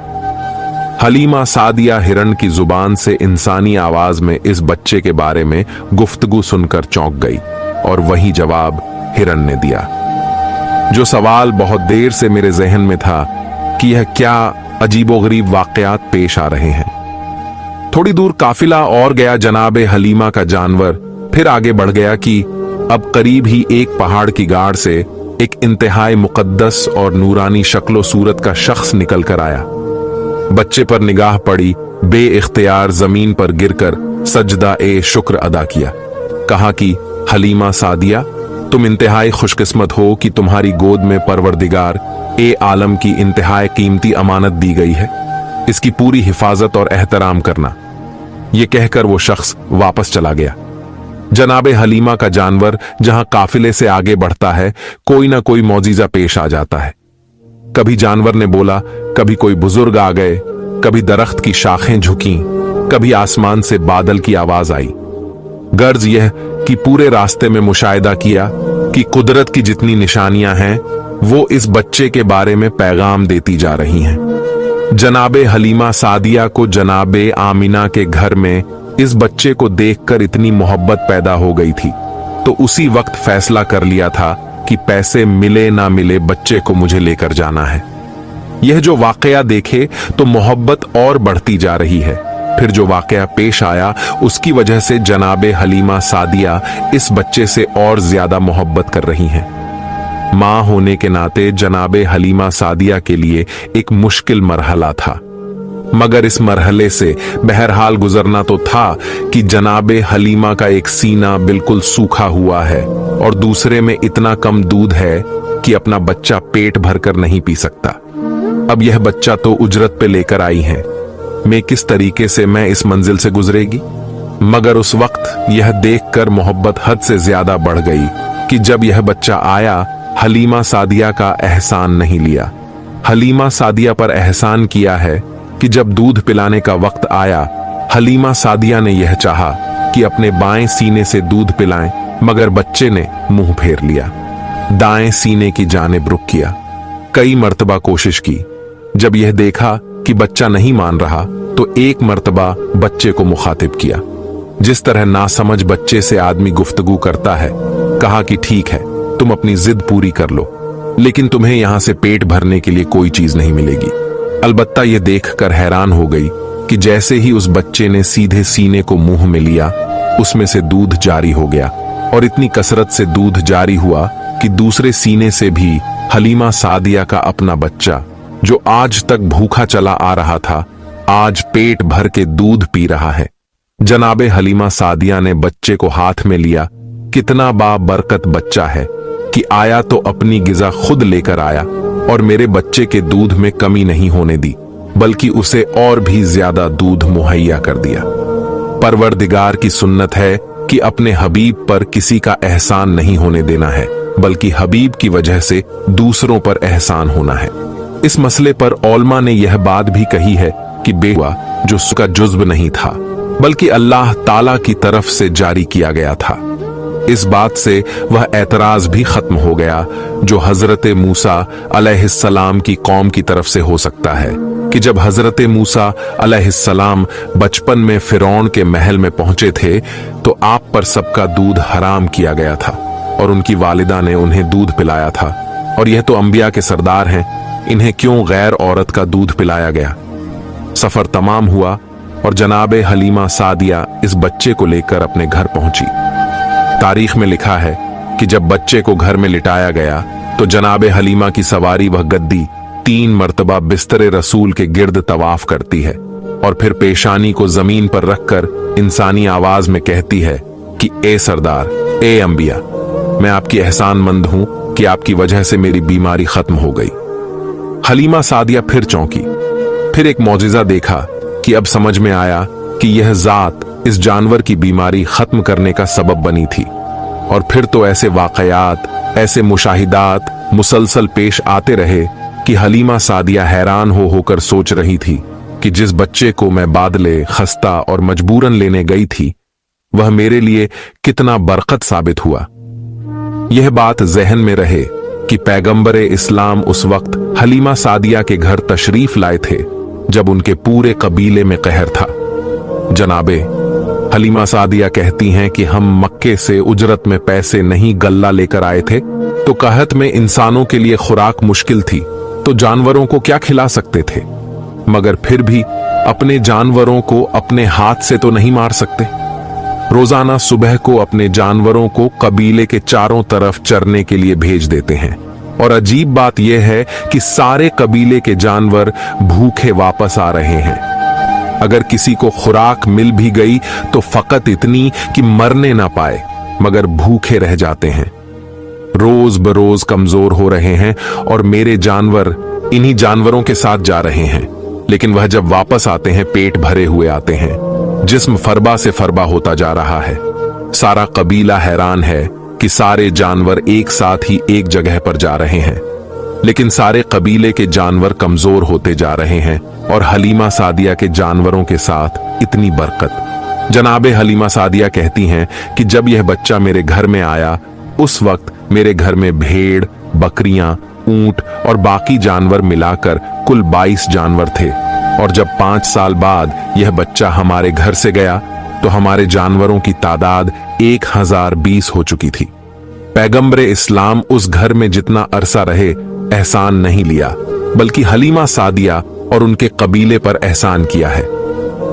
हलीमा सादिया हिरण की जुबान से इंसानी आवाज में इस बच्चे के बारे में गुफ्तगू सुनकर चौंक गई और वही जवाब हिरण ने दिया, जो सवाल बहुत देर से मेरे जहन में था कि यह क्या अजीबोगरीब वाकयात पेश आ रहे हैं। थोड़ी दूर काफिला और गया। जनाबे हलीमा का जानवर फिर आगे बढ़ गया कि अब करीब ही एक पहाड़ की गाड़ से एक इंतहाई मुकद्दस और नूरानी शक्लो सूरत का शख्स निकल कर आया। बच्चे पर निगाह पड़ी, बे इख्तियार जमीन पर गिरकर सजदा ए शुक्र अदा किया। कहा कि हलीमा सादिया, तुम इंतहाई खुशकिस्मत हो कि तुम्हारी गोद में परवरदिगार ए आलम की इंतहाई कीमती अमानत दी गई है। इसकी पूरी हिफाजत और एहतराम करना। यह कहकर वो शख्स वापस चला गया। जनाबे हलीमा का जानवर जहां काफिले से आगे बढ़ता है, कोई ना कोई मौजीजा पेश आ जाता है। कभी जानवर ने बोला, कभी कोई बुजुर्ग आ गए, कभी दरख्त की शाखें झुकी, कभी आसमान से बादल की आवाज आई। गर्ज यह कि पूरे रास्ते में मुशाहिदा किया कि कुदरत की जितनी निशानियां हैं वो इस बच्चे के बारे में पैगाम देती जा रही हैं। जनाबे हलीमा सादिया को जनाबे आमिना के घर में इस बच्चे को देखकर इतनी मोहब्बत पैदा हो गई थी, तो उसी वक्त फैसला कर लिया था कि पैसे मिले ना मिले बच्चे को मुझे लेकर जाना है। यह जो वाकया देखे तो मोहब्बत और बढ़ती जा रही है। फिर जो वाकया पेश आया उसकी वजह से जनाबे हलीमा सादिया इस बच्चे से और ज्यादा मोहब्बत कर रही हैं। मां होने के नाते जनाबे हलीमा सादिया के लिए एक मुश्किल मरहला था, मगर इस मरहले से बहरहाल गुजरना तो था कि जनाबे हलीमा का एक सीना बिल्कुल सूखा हुआ है और दूसरे में इतना कम दूध है कि अपना बच्चा पेट भरकर नहीं पी सकता। अब यह बच्चा तो उजरत पे लेकर आई है, मैं किस तरीके से मैं इस मंजिल से गुजरेगी। मगर उस वक्त यह देखकर मोहब्बत हद से ज्यादा बढ़ गई कि जब यह बच्चा आया, हलीमा सादिया का एहसान नहीं लिया। हलीमा सादिया पर एहसान किया है कि जब दूध पिलाने का वक्त आया, हलीमा सादिया ने यह चाहा कि अपने बाएं सीने से दूध पिलाएं, मगर बच्चे ने मुंह फेर लिया, दाएं सीने की जानिब रुख किया। कई मर्तबा कोशिश की। जब यह देखा कि बच्चा नहीं मान रहा तो एक मर्तबा बच्चे को मुखातिब किया, जिस तरह नासमझ बच्चे से आदमी गुफ्तगू करता है। कहा कि ठीक है, तुम अपनी जिद पूरी कर लो, लेकिन तुम्हें यहां से पेट भरने के लिए कोई चीज नहीं मिलेगी। अलबत्ता यह देखकर हैरान हो गई कि जैसे ही उस बच्चे ने सीधे सीने को मुंह में लिया, उसमें से दूध जारी हो गया और इतनी कसरत से दूध जारी हुआ कि दूसरे सीने से भी हलीमा सादिया का अपना बच्चा, जो आज तक भूखा चला आ रहा था, आज पेट भर के दूध पी रहा है। जनाबे हलीमा सादिया ने बच्चे को हाथ में लिया। कितना बाबरकत बच्चा है कि आया तो अपनी गिजा खुद लेकर आया और मेरे बच्चे के दूध में कमी नहीं होने दी, बल्कि उसे और भी ज्यादा दूध मुहैया कर दिया। परवरदिगार की सुन्नत है कि अपने हबीब पर किसी का एहसान नहीं होने देना है, बल्कि हबीब की वजह से दूसरों पर एहसान होना है। इस मसले पर औलमा ने यह बात भी कही है कि बेवा जो उसका जुज्ब नहीं था, बल्कि अल्लाह ताला की तरफ से जारी किया गया था। इस बात से वह एतराज भी खत्म हो गया जो हजरत मूसा अलैहिस्सलाम की कौम की तरफ से हो सकता है कि जब हजरत मूसा अलैहिस्सलाम बचपन में फिरौन के महल में पहुंचे थे तो आप पर सबका दूध हराम किया गया था और उनकी वालिदा ने उन्हें दूध पिलाया था, और यह तो अंबिया के सरदार हैं, इन्हें क्यों गैर औरत का दूध पिलाया गया। सफर तमाम हुआ और जनाबे हलीमा सादिया इस बच्चे को लेकर अपने घर पहुंची। तारीख में लिखा है कि जब बच्चे को घर में लिटाया गया तो जनाबे हलीमा की सवारी वह गद्दी 3 मर्तबा बिस्तरे रसूल के गिर्द तवाफ करती है और फिर पेशानी को जमीन पर रखकर इंसानी आवाज में कहती है कि ए सरदार, ए अंबिया, मैं आपकी एहसानमंद हूं कि आपकी वजह से मेरी बीमारी खत्म हो गई। हलीमा सादिया फिर चौंकी। फिर एक मौजिजा देखा कि अब समझ में आया कि यह जात इस जानवर की बीमारी खत्म करने का सबब बनी थी। और फिर तो ऐसे वाकयात, ऐसे मुशाहिदात मुसलसल पेश आते रहे कि हलीमा सादिया हैरान होकर सोच रही थी कि जिस बच्चे को मैं बादले, खस्ता और मजबूरन लेने गई थी, वह मेरे लिए कितना बरकत साबित हुआ। यह बात जहन में रहे कि पैगंबरे इस्लाम उस वक्त हलीमा सादिया के घर तशरीफ लाए थे जब उनके पूरे कबीले में कहर था। जनाबे हलीमा सादिया कहती हैं कि हम मक्के से उजरत में पैसे नहीं गल्ला लेकर आए थे, तो कहत में इंसानों के लिए खुराक मुश्किल थी तो जानवरों को क्या खिला सकते थे, मगर फिर भी अपने जानवरों को अपने हाथ से तो नहीं मार सकते। रोजाना सुबह को अपने जानवरों को कबीले के चारों तरफ चरने के लिए भेज देते हैं। और अजीब बात यह है कि सारे कबीले के जानवर भूखे वापस आ रहे हैं। अगर किसी को खुराक मिल भी गई तो फकत इतनी कि मरने ना पाए, मगर भूखे रह जाते हैं। रोज बरोज कमजोर हो रहे हैं और मेरे जानवर इन्हीं जानवरों के साथ जा रहे हैं। लेकिन वह जब वापस आते हैं पेट भरे हुए आते हैं। जिस्म फरबा से फरबा होता जा रहा है। सारा कबीला हैरान है कि सारे जानवर एक साथ ही एक जगह पर जा रहे हैं, लेकिन सारे कबीले के जानवर कमजोर होते जा रहे हैं और हलीमा सादिया के जानवरों के साथ इतनी बरकत। जनाबे हलीमा सादिया कहती हैं कि जब यह बच्चा मेरे घर में आया उस वक्त मेरे घर में भेड़, बकरियां, ऊंट और बाकी जानवर मिलाकर कुल 22 जानवर थे। और जब 5 साल बाद यह बच्चा हमारे घर से गया तो हमारे जानवरों की तादाद 1020 हो चुकी थी। पैगंबरे इस्लाम उस घर में जितना अरसा रहे एहसान नहीं लिया, बल्कि हलीमा सादिया और उनके कबीले पर एहसान किया है।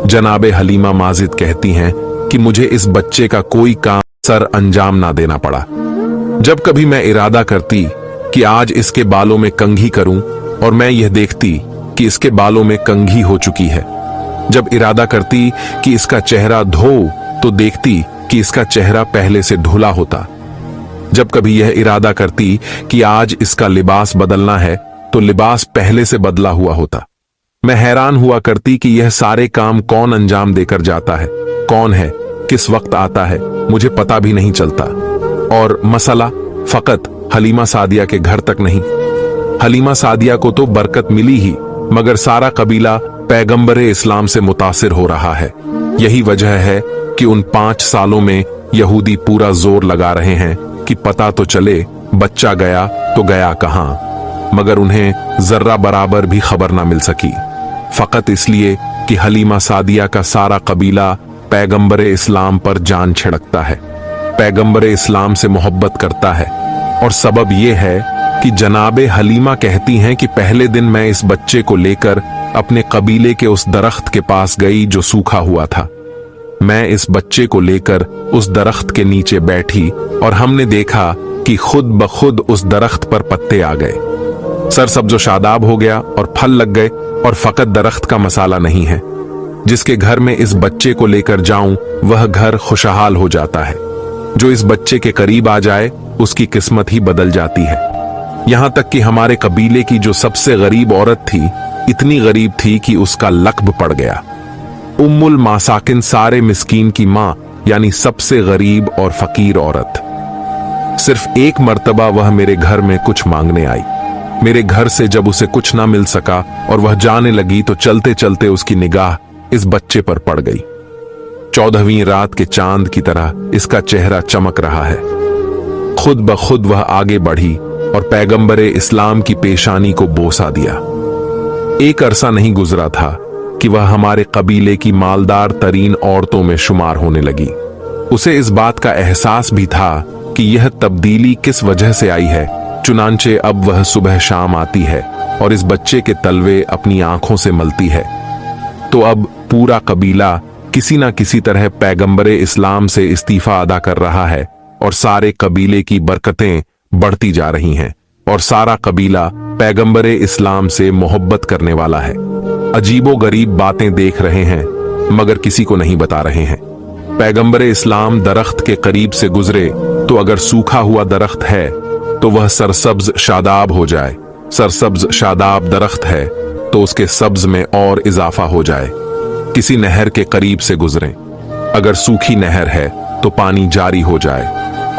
जनाबे हलीमा माजिद कहती हैं कि मुझे इस बच्चे का कोई काम सर अंजाम ना देना पड़ा। जब कभी मैं इरादा करती कि आज इसके बालों में कंघी करूं और मैं यह देखती कि इसके बालों में कंघी हो चुकी है, जब इरादा करती कि इसका चेहरा धो तो देखती कि इसका चेहरा पहले से धुला होता। जब कभी यह इरादा करती कि आज इसका लिबास बदलना है तो लिबास पहले से बदला हुआ होता। मैं हैरान हुआ करती कि यह सारे काम कौन अंजाम देकर जाता है, कौन है, किस वक्त आता है, मुझे पता भी नहीं चलता। और मसला फकत हलीमा सादिया के घर तक नहीं। हलीमा सादिया को तो बरकत मिली ही, मगर सारा कबीला पैगंबरे इस्लाम से मुतासिर हो रहा है। यही वजह है कि उन 5 सालों में यहूदी पूरा जोर लगा रहे हैं कि पता तो चले बच्चा गया तो गया कहां, मगर उन्हें जर्रा बराबर भी खबर ना मिल सकी, फकत इसलिए कि हलीमा सादिया का सारा कबीला पैगंबरे इस्लाम पर जान छिड़कता है, पैगंबरे इस्लाम से मोहब्बत करता है। और सबब यह है कि जनाबे हलीमा कहती हैं कि पहले दिन मैं इस बच्चे को लेकर अपने कबीले के उस दरख्त के पास गई जो सूखा हुआ था। मैं इस बच्चे को लेकर उस दरख्त के नीचे बैठी और हमने देखा कि खुद ब खुद उस दरख्त पर पत्ते आ गए, सरसब्जो शादाब हो गया और फल लग गए। और फकत दरख्त का मसाला नहीं है, जिसके घर में इस बच्चे को लेकर जाऊं वह घर खुशहाल हो जाता है। जो इस बच्चे के करीब आ जाए उसकी किस्मत ही बदल जाती है। यहां तक कि हमारे कबीले की जो सबसे गरीब औरत थी, इतनी गरीब थी कि उसका लक़्ब पड़ गया। उम्मुल मासाकिन, सारे मिस्कीन की मां, यानी सबसे गरीब और फकीर औरत। सिर्फ एक मर्तबा वह मेरे घर में कुछ मांगने आई। मेरे घर से जब उसे कुछ ना मिल सका और वह जाने लगी तो चलते चलते उसकी निगाह इस बच्चे पर पड़ गई। 14वीं रात के चांद की तरह इसका चेहरा चमक रहा है। खुद ब खुद वह आगे बढ़ी और पैगंबरे इस्लाम की पेशानी को बोसा दिया। एक अरसा नहीं गुजरा था कि वह हमारे कबीले की मालदार तरीन औरतों में शुमार होने लगी। उसे इस बात का एहसास भी था कि यह तब्दीली किस वजह से आई है, चुनांचे अब वह सुबह शाम आती है और इस बच्चे के तलवे अपनी आंखों से मलती है। तो अब पूरा कबीला किसी ना किसी तरह पैगंबरे इस्लाम से इस्तीफा अदा कर रहा है और सारे कबीले की बरकतें बढ़ती जा रही हैं और सारा कबीला पैगंबरे इस्लाम से मोहब्बत करने वाला है। अजीबो गरीब बातें देख रहे हैं मगर किसी को नहीं बता रहे हैं। पैगंबरे इस्लाम दरख्त के करीब से गुजरे तो अगर सूखा हुआ दरख्त है तो वह सरसब्ज शादाब हो जाए, सरसब्ज शादाब दरख्त है तो उसके सब्ज में और इजाफा हो जाए। किसी नहर के करीब से गुजरें, अगर सूखी नहर है तो पानी जारी हो जाए,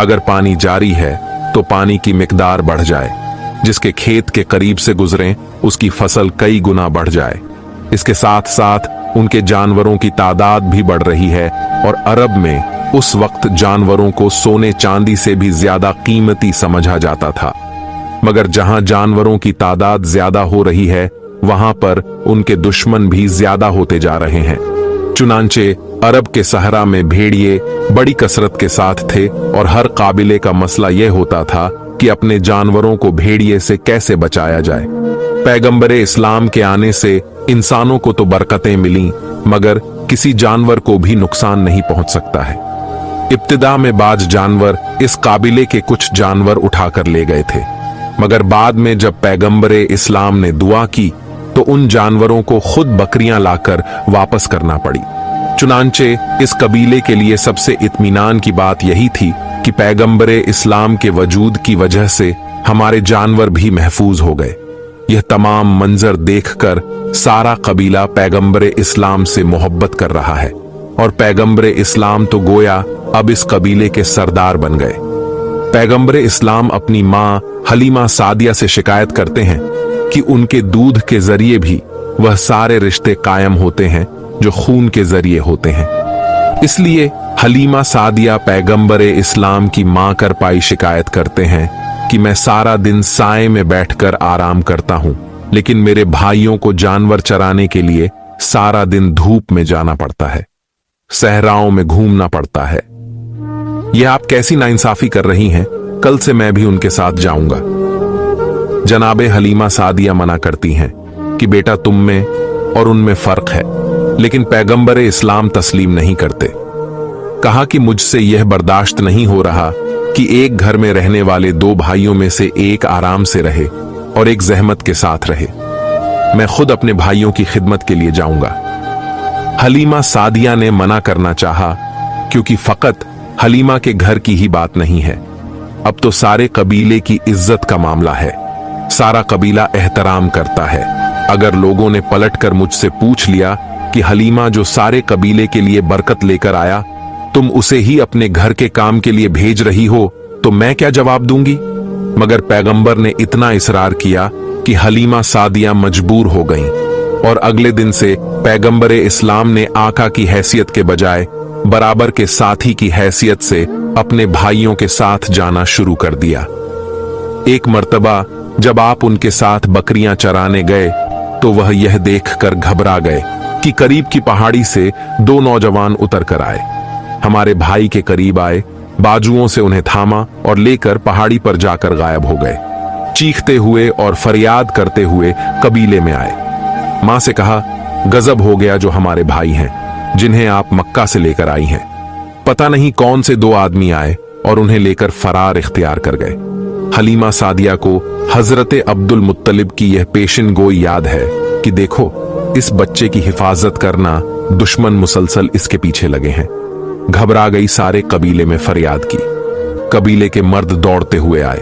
अगर पानी जारी है तो पानी की मिकदार बढ़ जाए। जिसके खेत के करीब से गुजरें उसकी फसल कई गुना बढ़ जाए। इसके साथ साथ उनके जानवरों की तादाद भी बढ़ रही है और अरब में उस वक्त जानवरों को सोने चांदी से भी ज्यादा कीमती समझा जाता था। मगर जहां जानवरों की तादाद ज्यादा हो रही है वहां पर उनके दुश्मन भी ज्यादा होते जा रहे हैं। चुनांचे अरब के सहरा में भेड़िए बड़ी कसरत के साथ थे और हर काबिले का मसला यह होता था कि अपने जानवरों को भेड़िए से कैसे बचाया जाए। पैगंबरे इस्लाम के आने से इंसानों को तो बरकतें मिली मगर किसी जानवर को भी नुकसान नहीं पहुंच सकता है। इब्तिदा में बाज जानवर इस काबिले के कुछ जानवर उठाकर ले गए थे, मगर बाद में जब पैगंबरे इस्लाम ने दुआ की तो उन जानवरों को खुद बकरियां लाकर वापस करना पड़ी। चुनांचे इस कबीले के लिए सबसे इत्मीनान की बात यही थी कि पैगंबरे इस्लाम के वजूद की वजह से हमारे जानवर भी महफूज हो गए। यह तमाम मंजर देखकर सारा कबीला पैगंबरे इस्लाम से मोहब्बत कर रहा है और पैगंबरे इस्लाम तो गोया अब इस कबीले के सरदार बन गए। पैगंबरे इस्लाम अपनी मां हलीमा सादिया से शिकायत करते हैं कि उनके दूध के जरिए भी वह सारे रिश्ते कायम होते हैं जो खून के जरिए होते हैं। इसलिए हलीमा सादिया पैगंबरे इस्लाम की मां कर पाई शिकायत करते हैं कि मैं सारा दिन साए में बैठकर आराम करता हूं, लेकिन मेरे भाइयों को जानवर चराने के लिए सारा दिन धूप में जाना पड़ता है, सहराओं में घूमना पड़ता है। यह आप कैसी नाइंसाफी कर रही हैं? कल से मैं भी उनके साथ जाऊंगा। जनाबे हलीमा सादिया मना करती हैं कि बेटा तुम में और उनमें फर्क है, लेकिन पैगंबरे इस्लाम तस्लीम नहीं करते। कहा कि मुझसे यह बर्दाश्त नहीं हो रहा कि एक घर में रहने वाले दो भाइयों में से एक आराम से रहे और एक जहमत के साथ रहे। मैं खुद अपने भाइयों की खिदमत के लिए जाऊंगा। हलीमा सादिया ने मना करना चाहा, क्योंकि फकत हलीमा के घर की ही बात नहीं है, अब तो सारे कबीले की इज्जत का मामला है। सारा कबीला एहतराम करता है। अगर लोगों ने पलटकर मुझसे पूछ लिया कि हलीमा जो सारे कबीले के लिए बरकत लेकर आया, तुम उसे ही अपने घर के काम के लिए भेज रही हो, तो मैं क्या जवाब दूंगी? मगर पैगंबर ने इतना इसरार किया कि हलीमा सादिया मजबूर हो गईं और अगले दिन से पैगंबरे इस्लाम ने आका की हैसियत के बजाय बराबर के साथी की हैसियत से अपने भाइयों के साथ जाना शुरू कर दिया। एक मर्तबा जब आप उनके साथ बकरियां चराने गए तो वह यह देखकर घबरा गए कि करीब की पहाड़ी से दो नौजवान उतर कर आए। हमारे भाई के करीब आए, बाजुओं से उन्हें थामा और लेकर पहाड़ी पर जाकर गायब हो गए। चीखते हुए और फरियाद करते हुए कबीले में आए। मां से कहा, गजब हो गया जो हमारे भाई हैं जिन्हें आप मक्का से लेकर आई हैं। पता नहीं कौन से दो आदमी आए और उन्हें लेकर फरार इख्तियार कर गए। हलीमा सादिया को हजरते अब्दुल मुत्तलिब की यह पेशिन गोई याद है कि देखो, इस बच्चे की हिफाजत करना, दुश्मन मुसलसल इसके पीछे लगे हैं। घबरा गई, सारे कबीले में फरियाद की। कबीले के मर्द दौड़ते हुए आए,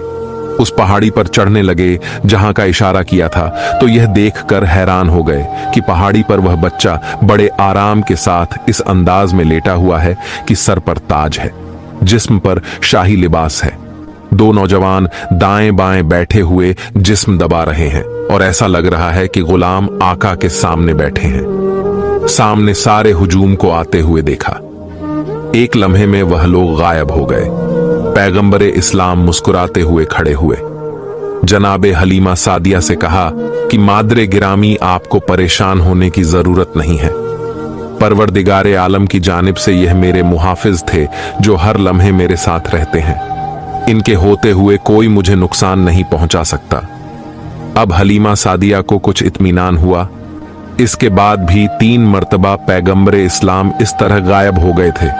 उस पहाड़ी पर चढ़ने लगे जहां का इशारा किया था, तो यह देखकर हैरान हो गए कि पहाड़ी पर वह बच्चा बड़े आराम के साथ इस अंदाज में लेटा हुआ है कि सर पर ताज है, जिस्म पर शाही लिबास है। दो नौजवान दाएं बाएं बैठे हुए जिस्म दबा रहे हैं और ऐसा लग रहा है कि गुलाम आका के सामने बैठे हैं। सामने सारे हुजूम को आते हुए देखा। एक लम्हे में वह लोग गायब हो गए। पैगंबरे इस्लाम मुस्कुराते हुए खड़े हुए। जनाबे हलीमा सादिया से कहा कि मादरे गिरामी, आपको परेशान होने की जरूरत नहीं है। परवरदिगारे आलम की जानिब से यह मेरे मुहाफिज थे जो हर लम्हे मेरे साथ रहते हैं। इनके होते हुए कोई मुझे नुकसान नहीं पहुंचा सकता। अब हलीमा सादिया को कुछ इत्मीनान हुआ। इसके बाद भी 3 मर्तबा पैगंबरे इस्लाम इस तरह गायब हो गए थे,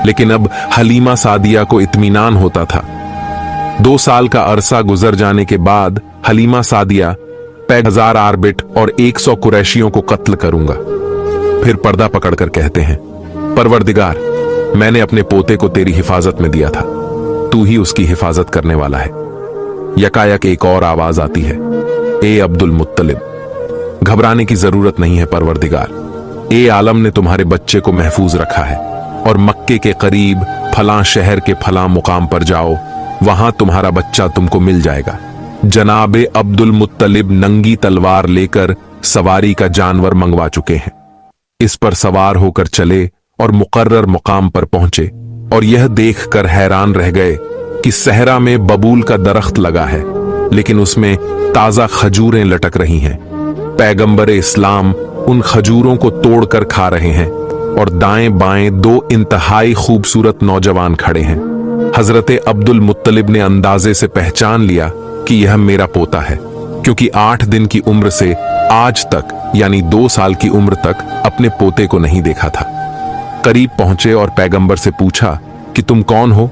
लेकिन अब हलीमा सादिया को इत्मीनान होता था। 2 साल का अरसा गुजर जाने के बाद हलीमा सादिया 1000 आरबिट और 100 कुरैशियों को कत्ल करूंगा। फिर पर्दा पकड़कर कहते हैं, परवरदिगार, मैंने अपने पोते को तेरी हिफाजत में दिया था, तू ही उसकी हिफाजत करने वाला है। यकायक एक और आवाज आती है, ए अब्दुल मुत्तलिब, घबराने की जरूरत नहीं है परवरदिगार। ए आलम ने तुम्हारे बच्चे को महफूज रखा है और मक्के के करीब फलां शहर के फलां मुकाम पर जाओ, वहां तुम्हारा बच्चा तुमको मिल जाएगा। जनाबे अब्दुल मुत्तलिब नंगी तलवार लेकर सवारी का जानवर मंगवा चुके हैं। इस पर सवार होकर चले और मुकर्रर मुकाम पर पहुंचे और यह देखकर हैरान रह गए कि सहरा में बबूल का दरख्त लगा है, लेकिन उसमें ताजा खजूरें लटक रही हैं। पैगंबरे इस्लाम उन खजूरों को तोड़कर खा रहे हैं और दाएं बाएं 2 इंतहाई खूबसूरत नौजवान खड़े हैं। हजरते अब्दुल मुत्तलिब ने अंदाजे से पहचान लिया कि यह मेरा पोता है, क्योंकि 8 दिन की उम्र से आज तक यानी 2 साल की उम्र तक अपने पोते को नहीं देखा था। करीब पहुंचे और पैगंबर से पूछा कि तुम कौन हो?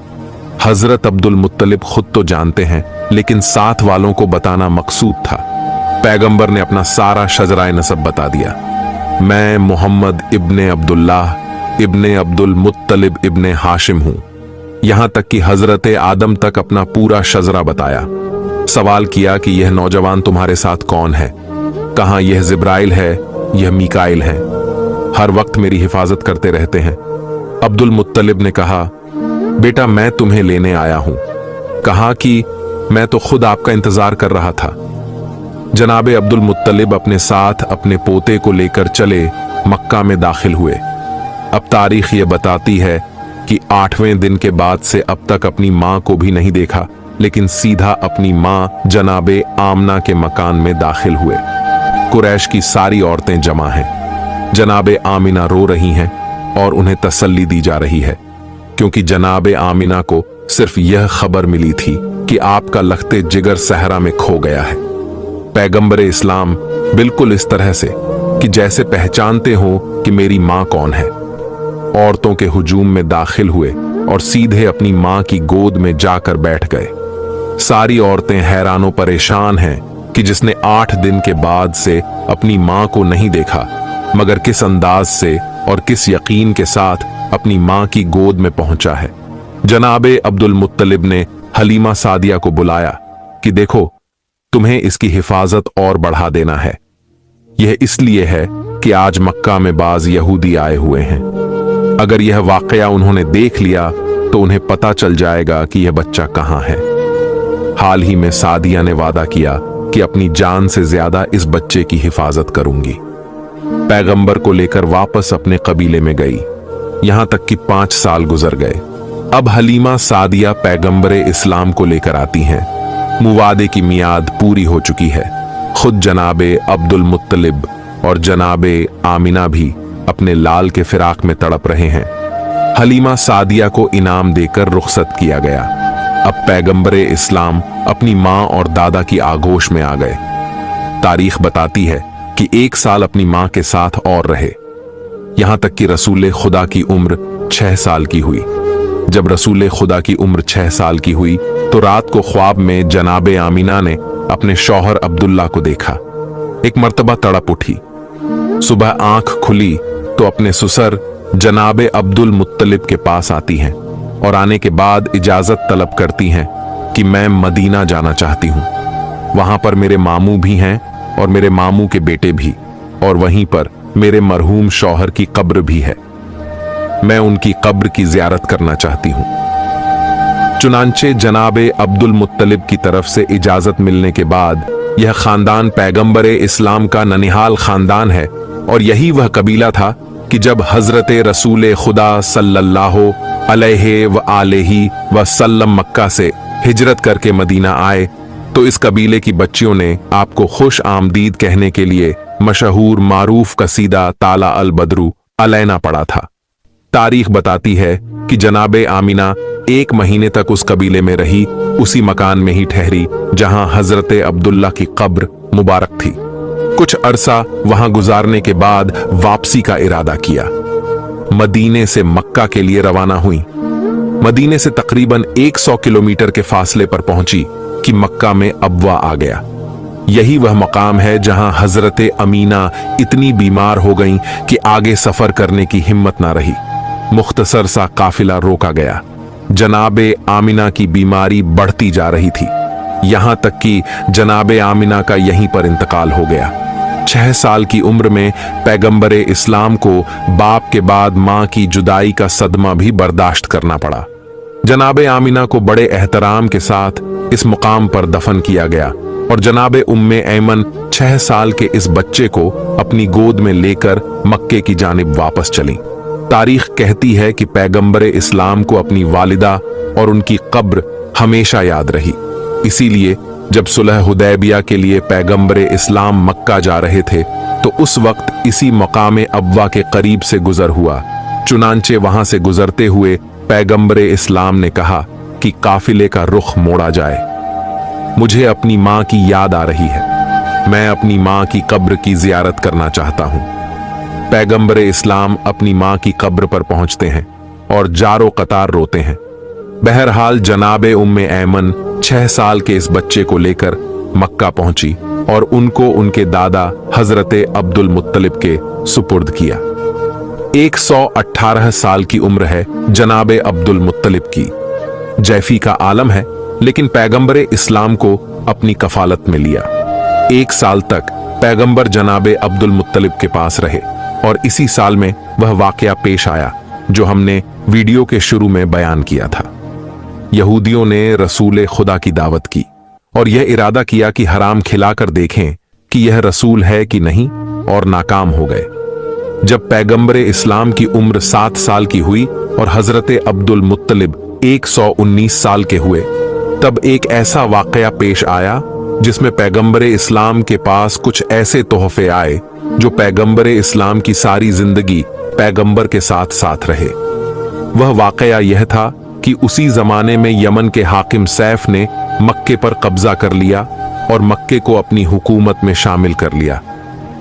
हजरत अब्दुल मुत्तलिब खुद तो जानते हैं, लेकिन साथ वालों को बताना मकसूद था। पैगंबर ने अपना सारा शजराए नसब बता दिया। मैं मोहम्मद इब्ने अब्दुल्लाह इब्ने अब्दुल मुत्तलिब इब्ने हाशिम हूं। यहां तक कि हजरत आदम तक अपना पूरा शजरा बताया। सवाल किया कि यह नौजवान तुम्हारे साथ कौन है? कहां यह जिब्राइल है, यह मीकाइल है, हर वक्त मेरी हिफाजत करते रहते हैं। अब्दुल मुत्तलिब ने कहा, बेटा मैं तुम्हें लेने आया हूं। कहा कि मैं तो खुद आपका इंतजार कर रहा था। जनाबे अब्दुल मुत्तलिब अपने साथ अपने पोते को लेकर चले मक्का में दाखिल हुए। अब तारीख ये बताती है कि 8वें दिन के बाद से अब तक अपनी मां को भी नहीं देखा, लेकिन सीधा अपनी मां जनाबे आमना के मकान में दाखिल हुए। कुरैश की सारी औरतें जमा हैं। जनाबे आमिना रो रही हैं और उन्हें तसल्ली दी जा रही है, क्योंकि जनाबे आमिना को सिर्फ यह खबर मिली थी कि आपका लखते जिगर सहरा में खो गया है। पैगंबर इस्लाम बिल्कुल इस तरह से कि जैसे पहचानते हो कि मेरी मां कौन है। औरतों के हुजूम में दाखिल हुए और सीधे अपनी मां की गोद में जाकर बैठ गए। सारी औरतें हैरानों परेशान हैं कि जिसने 8 दिन के बाद से अपनी मां को नहीं देखा, मगर किस अंदाज से और किस यकीन के साथ अपनी मां की गोद में पहुंचा है। जनाबे अब्दुल मुत्तलिब ने हलीमा सादिया को बुलाया कि देखो, तुम्हें इसकी हिफाजत और बढ़ा देना है। यह इसलिए है कि आज मक्का में बाज यहूदी आए हुए हैं। अगर यह वाकया उन्होंने देख लिया तो उन्हें पता चल जाएगा कि यह बच्चा कहां है। हाल ही में सादिया ने वादा किया कि अपनी जान से ज्यादा इस बच्चे की हिफाजत करूंगी। पैगंबर को लेकर वापस अपने कबीले में गई। यहां तक कि 5 साल गुजर गए। अब हलीमा सादिया पैगंबरे इस्लाम को लेकर आती हैं। मुवादे की मियाद पूरी हो चुकी है। खुद जनाबे अब्दुल मुत्तलिब और जनाबे आमिना भी अपने लाल के फिराक में तड़प रहे हैं। हलीमा सादिया को इनाम देकर रुखसत किया गया। अब पैगंबरे इस्लाम अपनी मां और दादा की आगोश में आ गए। तारीख बताती है कि 1 साल अपनी मां के साथ और रहे, यहां तक कि रसूले खुदा की उम्र 6 साल की हुई। जब रसूले खुदा की उम्र 6 साल की हुई तो रात को ख्वाब में जनाबे आमिना ने अपने शौहर अब्दुल्ला को देखा। एक मर्तबा तड़प उठी। सुबह आंख खुली तो अपने ससुर जनाबे अब्दुल मुत्तलिब के पास आती हैं और आने के बाद इजाजत तलब करती हैं कि मैं मदीना जाना चाहती हूं। वहां पर मेरे मामू भी हैं और मेरे मामू के बेटे भी, और वहीं पर मेरे मरहूम शौहर की कब्र भी है। मैं उनकी कब्र की जियारत करना चाहती हूं। चुनांचे जनाबे अब्दुल मुत्तलिब की तरफ से इजाजत मिलने के बाद यह खानदान पैगंबरे इस्लाम का ननिहाल खानदान है, और यही वह कबीला था कि जब हजरत रसूल खुदा सल्लल्लाहु अलैहि व आलिहि वसल्लम मक्का से हिजरत करके मदीना आए तो इस कबीले की बच्चियों ने आपको खुश आमदीद कहने के लिए मशहूर मारूफ कसीदा ताला अल बदरू अलैना पढ़ा था। तारीख बताती है कि जनाबे आमिना 1 महीने तक उस कबीले में रही, उसी मकान में ही ठहरी जहां हजरत अब्दुल्ला की कब्र मुबारक थी। कुछ अरसा वहां गुजारने के बाद वापसी का इरादा किया। मदीने से मक्का के लिए रवाना हुई। मदीने से तकरीबन 100 किलोमीटर के फासले पर पहुंची कि मक्का में अबवा आ गया। यही वह मकाम है जहां हजरत अमीना इतनी बीमार हो गईं कि आगे सफर करने की हिम्मत ना रही। मुख्तसर सा काफिला रोका गया। जनाबे आमिना की बीमारी बढ़ती जा रही थी, यहां तक कि जनाबे आमिना का यहीं पर इंतकाल हो गया। 6 साल की उम्र में पैगंबरे इस्लाम को बाप के बाद मां की जुदाई का सदमा भी बर्दाश्त करना पड़ा। जनाबे आमिना को बड़े एहतराम के साथ इस मुकाम पर दफन किया गया और जनाबे उम्मे ऐमन 6 साल के इस बच्चे को अपनी गोद में लेकर मक्के की जानिब वापस चली। तारीख कहती है कि पैगंबरे इस्लाम को अपनी वालिदा और उनकी कब्र हमेशा याद रही। इसीलिए जब सुलह हुदैबिया के लिए पैगंबरे इस्लाम मक्का जा रहे थे तो उस वक्त इसी मकाम अबवा के करीब से गुजर हुआ। चुनांचे वहां से गुजरते हुए पैगंबरे इस्लाम ने कहा कि काफिले का रुख मोड़ा जाए। मुझे अपनी मां की याद आ रही है, मैं अपनी मां की कब्र की जियारत करना चाहता हूं। पैगंबरे इस्लाम अपनी मां की कब्र पर पहुंचते हैं। और जारो कतार रोते हैं। बहरहाल जनाबे उम्मे ऐमन 6 साल के इस बच्चे को लेकर मक्का पहुंची और उनको उनके दादा हजरते अब्दुल मुत्तलिब के सुपुर्द किया। 118 साल की उम्र है जनाबे अब्दुल मुत्तलिब की। जैफी का आलम है, लेकिन पैगंबरे इस्लाम को अपनी कफालत में लिया। 1 साल तक पैगंबर जनाबे अब्दुल मुत्तलिब के पास रहे और इसी साल में वह वाकया पेश आया जो हमने वीडियो के शुरू में बयान किया था। यहूदियों ने रसूल खुदा की दावत की और यह इरादा किया कि हराम खिलाकर देखें कि यह रसूल है कि नहीं, और नाकाम हो गए। जब पैगंबरे इस्लाम की उम्र 7 साल की हुई और हजरते अब्दुल मुत्तलिब 119 साल के हुए, तब एक ऐसा वाकया पेश आया जिसमें पैगंबरे इस्लाम के पास कुछ ऐसे तोहफे आए जो पैगंबरे इस्लाम की सारी जिंदगी पैगंबर के साथ साथ रहे। वह वाकया यह था कि उसी जमाने में यमन के हाकिम सैफ ने मक्के पर कब्जा कर लिया और मक्के को अपनी हुकूमत में शामिल कर लिया।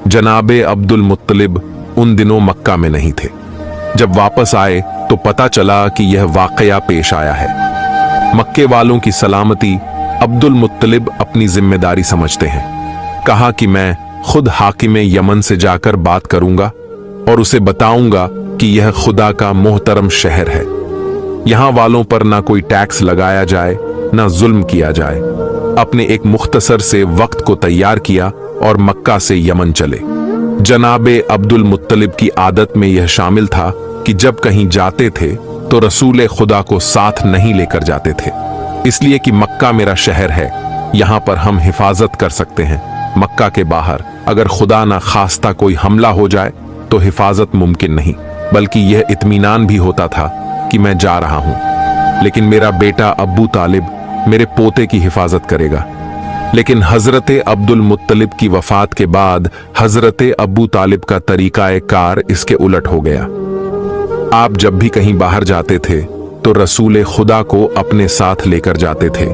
जनाबे अब्दुल मुत्तलिब उन दिनों मक्का में नहीं थे। जब वापस आए तो पता चला कि यह वाकया पेश आया है। मक्के वालों की सलामती अब्दुल मुत्तलिब अपनी जिम्मेदारी समझते हैं। कहा कि मैं खुद हाकिम यमन से जाकर बात करूंगा और उसे बताऊंगा कि यह खुदा का मोहतरम शहर है। यहां वालों पर ना कोई टैक्स लगाया जाए, ना जुल्म किया जाए। अपने एक मुख्तसर से वक्त को तैयार किया और मक्का से यमन चले। जनाबे अब्दुल मुत्तलिब की आदत में यह शामिल था कि जब कहीं जाते थे तो रसूल खुदा को साथ नहीं लेकर जाते थे, इसलिए कि मक्का मेरा शहर है, यहां पर हम हिफाजत कर सकते हैं। मक्का के बाहर अगर खुदा ना खास्ता कोई हमला हो जाए तो हिफाजत मुमकिन नहीं, बल्कि यह इत्मीनान भी होता था कि मैं जा रहा हूं, लेकिन मेरा बेटा अब्बू तालिब मेरे पोते की हिफाजत करेगा। लेकिन हजरते अब्दुल मुत्तलिब की वफात के बाद हजरते अब्बू तालिब का तरीकाए कार इसके उलट हो गया। आप जब भी कहीं बाहर जाते थे तो रसूल खुदा को अपने साथ लेकर जाते थे,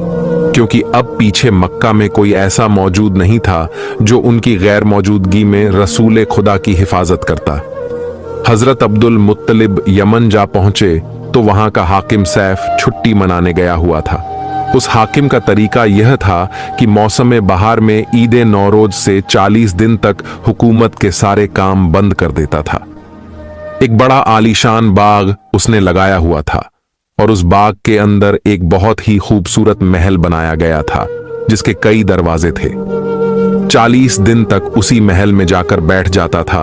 क्योंकि अब पीछे मक्का में कोई ऐसा मौजूद नहीं था जो उनकी गैर मौजूदगी में रसूल खुदा की हिफाजत करता। हजरत अब्दुल मुत्तलिब यमन जा पहुंचे तो वहां का हाकिम सैफ छुट्टी मनाने गया हुआ था। उस हाकिम का तरीका यह था कि मौसम बहार में ईद नौरोज से 40 दिन तक हुकूमत के सारे काम बंद कर देता था। एक बड़ा आलीशान बाग उसने लगाया हुआ था और उस बाग के अंदर एक बहुत ही खूबसूरत महल बनाया गया था जिसके कई दरवाजे थे। 40 दिन तक उसी महल में जाकर बैठ जाता था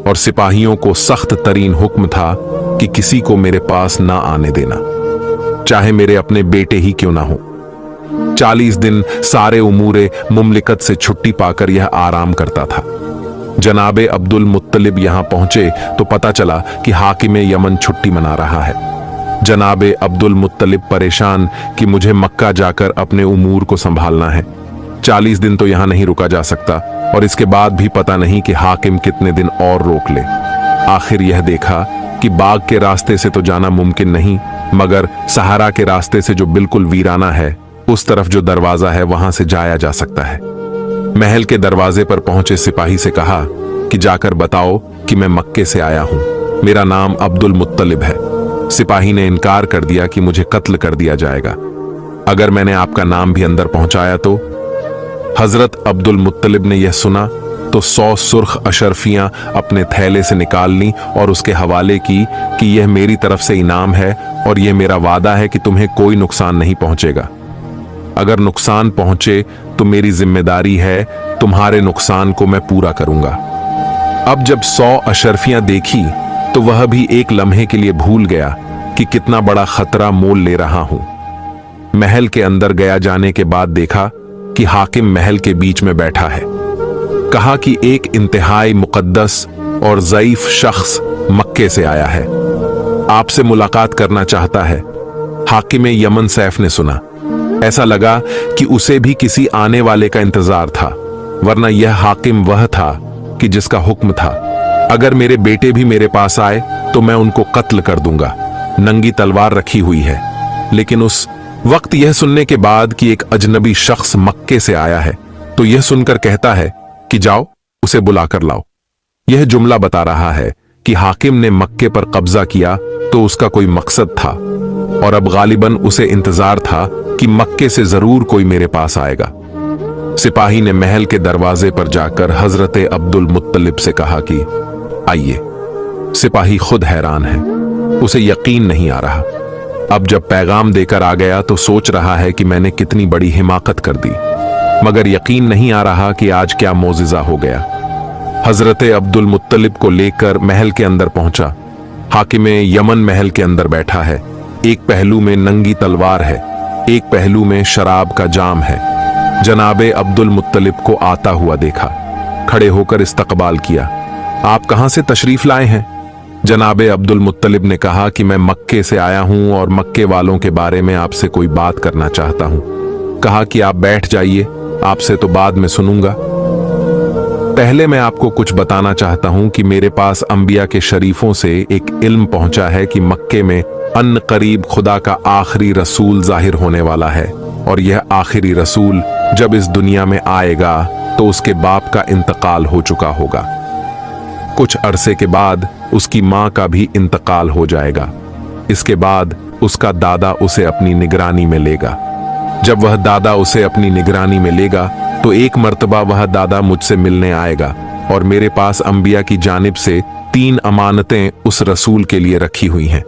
और सिपाहियों को सख्त तरीन हुक्म था कि किसी को मेरे पास ना आने देना, चाहे मेरे अपने बेटे ही क्यों ना हो। 40 दिन सारे उमूरे मुमलिकत से छुट्टी पाकर यह आराम करता था। जनाबे अब्दुल मुत्तलिब यहां पहुंचे तो पता चला कि हाकिम यमन छुट्टी मना रहा है। जनाबे अब्दुल मुत्तलिब परेशान कि मुझे मक्का जाकर अपने उमूर को संभालना है। 40 दिन तो यहां नहीं रुका जा सकता और इसके बाद भी पता नहीं कि हाकिम कितने दिन और रोक ले। आखिर यह देखा कि बाग के रास्ते से तो जाना मुमकिन नहीं, मगर सहारा के रास्ते से जो बिल्कुल वीराना है उस तरफ जो दरवाजा है वहां से जाया जा सकता है। महल के दरवाजे पर पहुंचे सिपाही से कहा कि जाकर बताओ कि मैं मक्के से आया हूं, मेरा नाम अब्दुल मुत्तलिब है। सिपाही ने इनकार कर दिया कि मुझे कत्ल कर दिया जाएगा अगर मैंने आपका नाम भी अंदर पहुंचाया तो। हजरत अब्दुल मुत्तलिब ने यह सुना तो 100 सुर्ख अशरफियां अपने थैले से निकाल ली और उसके हवाले की कि यह मेरी तरफ से इनाम है और यह मेरा वादा है कि तुम्हें कोई नुकसान नहीं पहुंचेगा। अगर नुकसान पहुंचे तो मेरी जिम्मेदारी है, तुम्हारे नुकसान को मैं पूरा करूंगा। अब जब 100 अशरफियां देखी तो वह भी एक लम्हे के लिए भूल गया कि कितना बड़ा खतरा मोल ले रहा हूं। महल के अंदर गया जाने के बाद देखा कि हाकिम महल के बीच में बैठा है। कहा कि एक इंतहाई मुकद्दस और ज़ईफ शख्स मक्के से आया है, आपसे मुलाकात करना चाहता है। हाकिम यमन सैफ ने सुना, ऐसा लगा कि उसे भी किसी आने वाले का इंतजार था, वरना यह हाकिम वह था कि जिसका हुक्म था अगर मेरे बेटे भी मेरे पास आए तो मैं उनको कत्ल कर दूंगा। नंगी तलवार रखी हुई है। लेकिन उस वक्त यह सुनने के बाद कि एक अजनबी शख्स मक्के से आया है तो यह सुनकर कहता है कि जाओ उसे बुलाकर लाओ। यह जुमला बता रहा है कि हाकिम ने मक्के पर कब्जा किया तो तो उसका कोई मकसद था, और अब गालिबन उसे इंतजार था कि मक्के से जरूर कोई मेरे पास आएगा। सिपाही ने महल के दरवाजे पर जाकर हजरत अब्दुल मुत्तलिब से कहा कि आइए। सिपाही खुद हैरान है, उसे यकीन नहीं आ रहा। अब जब पैगाम देकर आ गया तो सोच रहा है कि मैंने कितनी बड़ी हिमाकत कर दी, मगर यकीन नहीं आ रहा कि आज क्या मोजिजा हो गया। हजरत अब्दुल मुत्तलिब को लेकर महल के अंदर पहुंचा। हाकिम यमन महल के अंदर बैठा है। एक पहलू में नंगी तलवार है, एक पहलू में शराब का जाम है। जनाबे अब्दुल मुत्तलिब को आता हुआ देखा, खड़े होकर इस्तकबाल किया। आप कहां से तशरीफ लाए हैं? जनाबे अब्दुल मुत्तलिब ने कहा कि मैं मक्के से आया हूं और मक्के वालों के बारे में आपसे कोई बात करना चाहता हूं। कहा कि आप बैठ जाइए, आपसे तो बाद में सुनूंगा। पहले मैं आपको कुछ बताना चाहता हूं कि मेरे पास अंबिया के शरीफों से एक इल्म पहुंचा है कि मक्के में अन करीब खुदा का आखिरी रसूल जाहिर होने वाला है, और यह आखिरी रसूल जब इस दुनिया में आएगा तो उसके बाप का इंतकाल हो चुका होगा। कुछ अरसे के बाद उसकी मां का भी इंतकाल हो जाएगा। इसके बाद उसका दादा उसे अपनी निगरानी में लेगा। जब वह दादा उसे अपनी निगरानी में लेगा तो एक मर्तबा वह दादा मुझसे मिलने आएगा, और मेरे पास अंबिया की जानिब से 3 अमानतें उस रसूल के लिए रखी हुई हैं।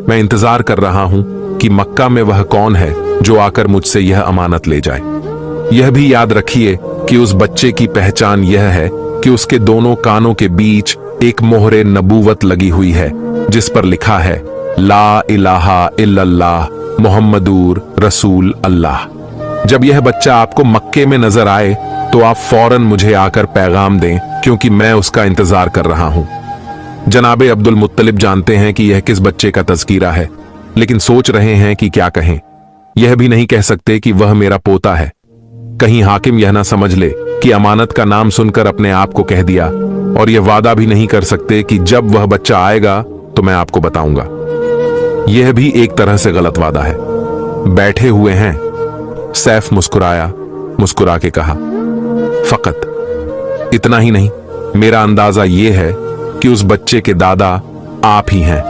मैं इंतजार कर रहा हूं कि मक्का में वह कौन है जो आकर मुझसे यह अमानत ले जाए। यह भी याद रखिए कि उस बच्चे की पहचान यह है कि उसके दोनों कानों के बीच एक मोहरे नबूवत लगी हुई है, जिस पर लिखा है ला इलाहा इल्लल्लाह मुहम्मदुर रसूल अल्लाह। जब यह बच्चा आपको मक्के में नजर आए तो आप फौरन मुझे आकर पैगाम दें, क्योंकि मैं उसका इंतजार कर रहा हूं। जनाबे अब्दुल मुत्तलिब जानते हैं कि यह किस बच्चे का तज़किरा है, लेकिन सोच रहे हैं कि क्या कहें। यह भी नहीं कह सकते कि वह मेरा पोता है। कहीं हाकिम यह ना समझ ले कि अमानत का नाम सुनकर अपने आप को कह दिया, और यह वादा भी नहीं कर सकते कि जब वह बच्चा आएगा तो मैं आपको बताऊंगा। यह भी एक तरह से गलत वादा है। बैठे हुए हैं। सैफ मुस्कुराया, मुस्कुरा के कहा, फकत इतना ही नहीं, मेरा अंदाजा यह है कि उस बच्चे के दादा आप ही हैं,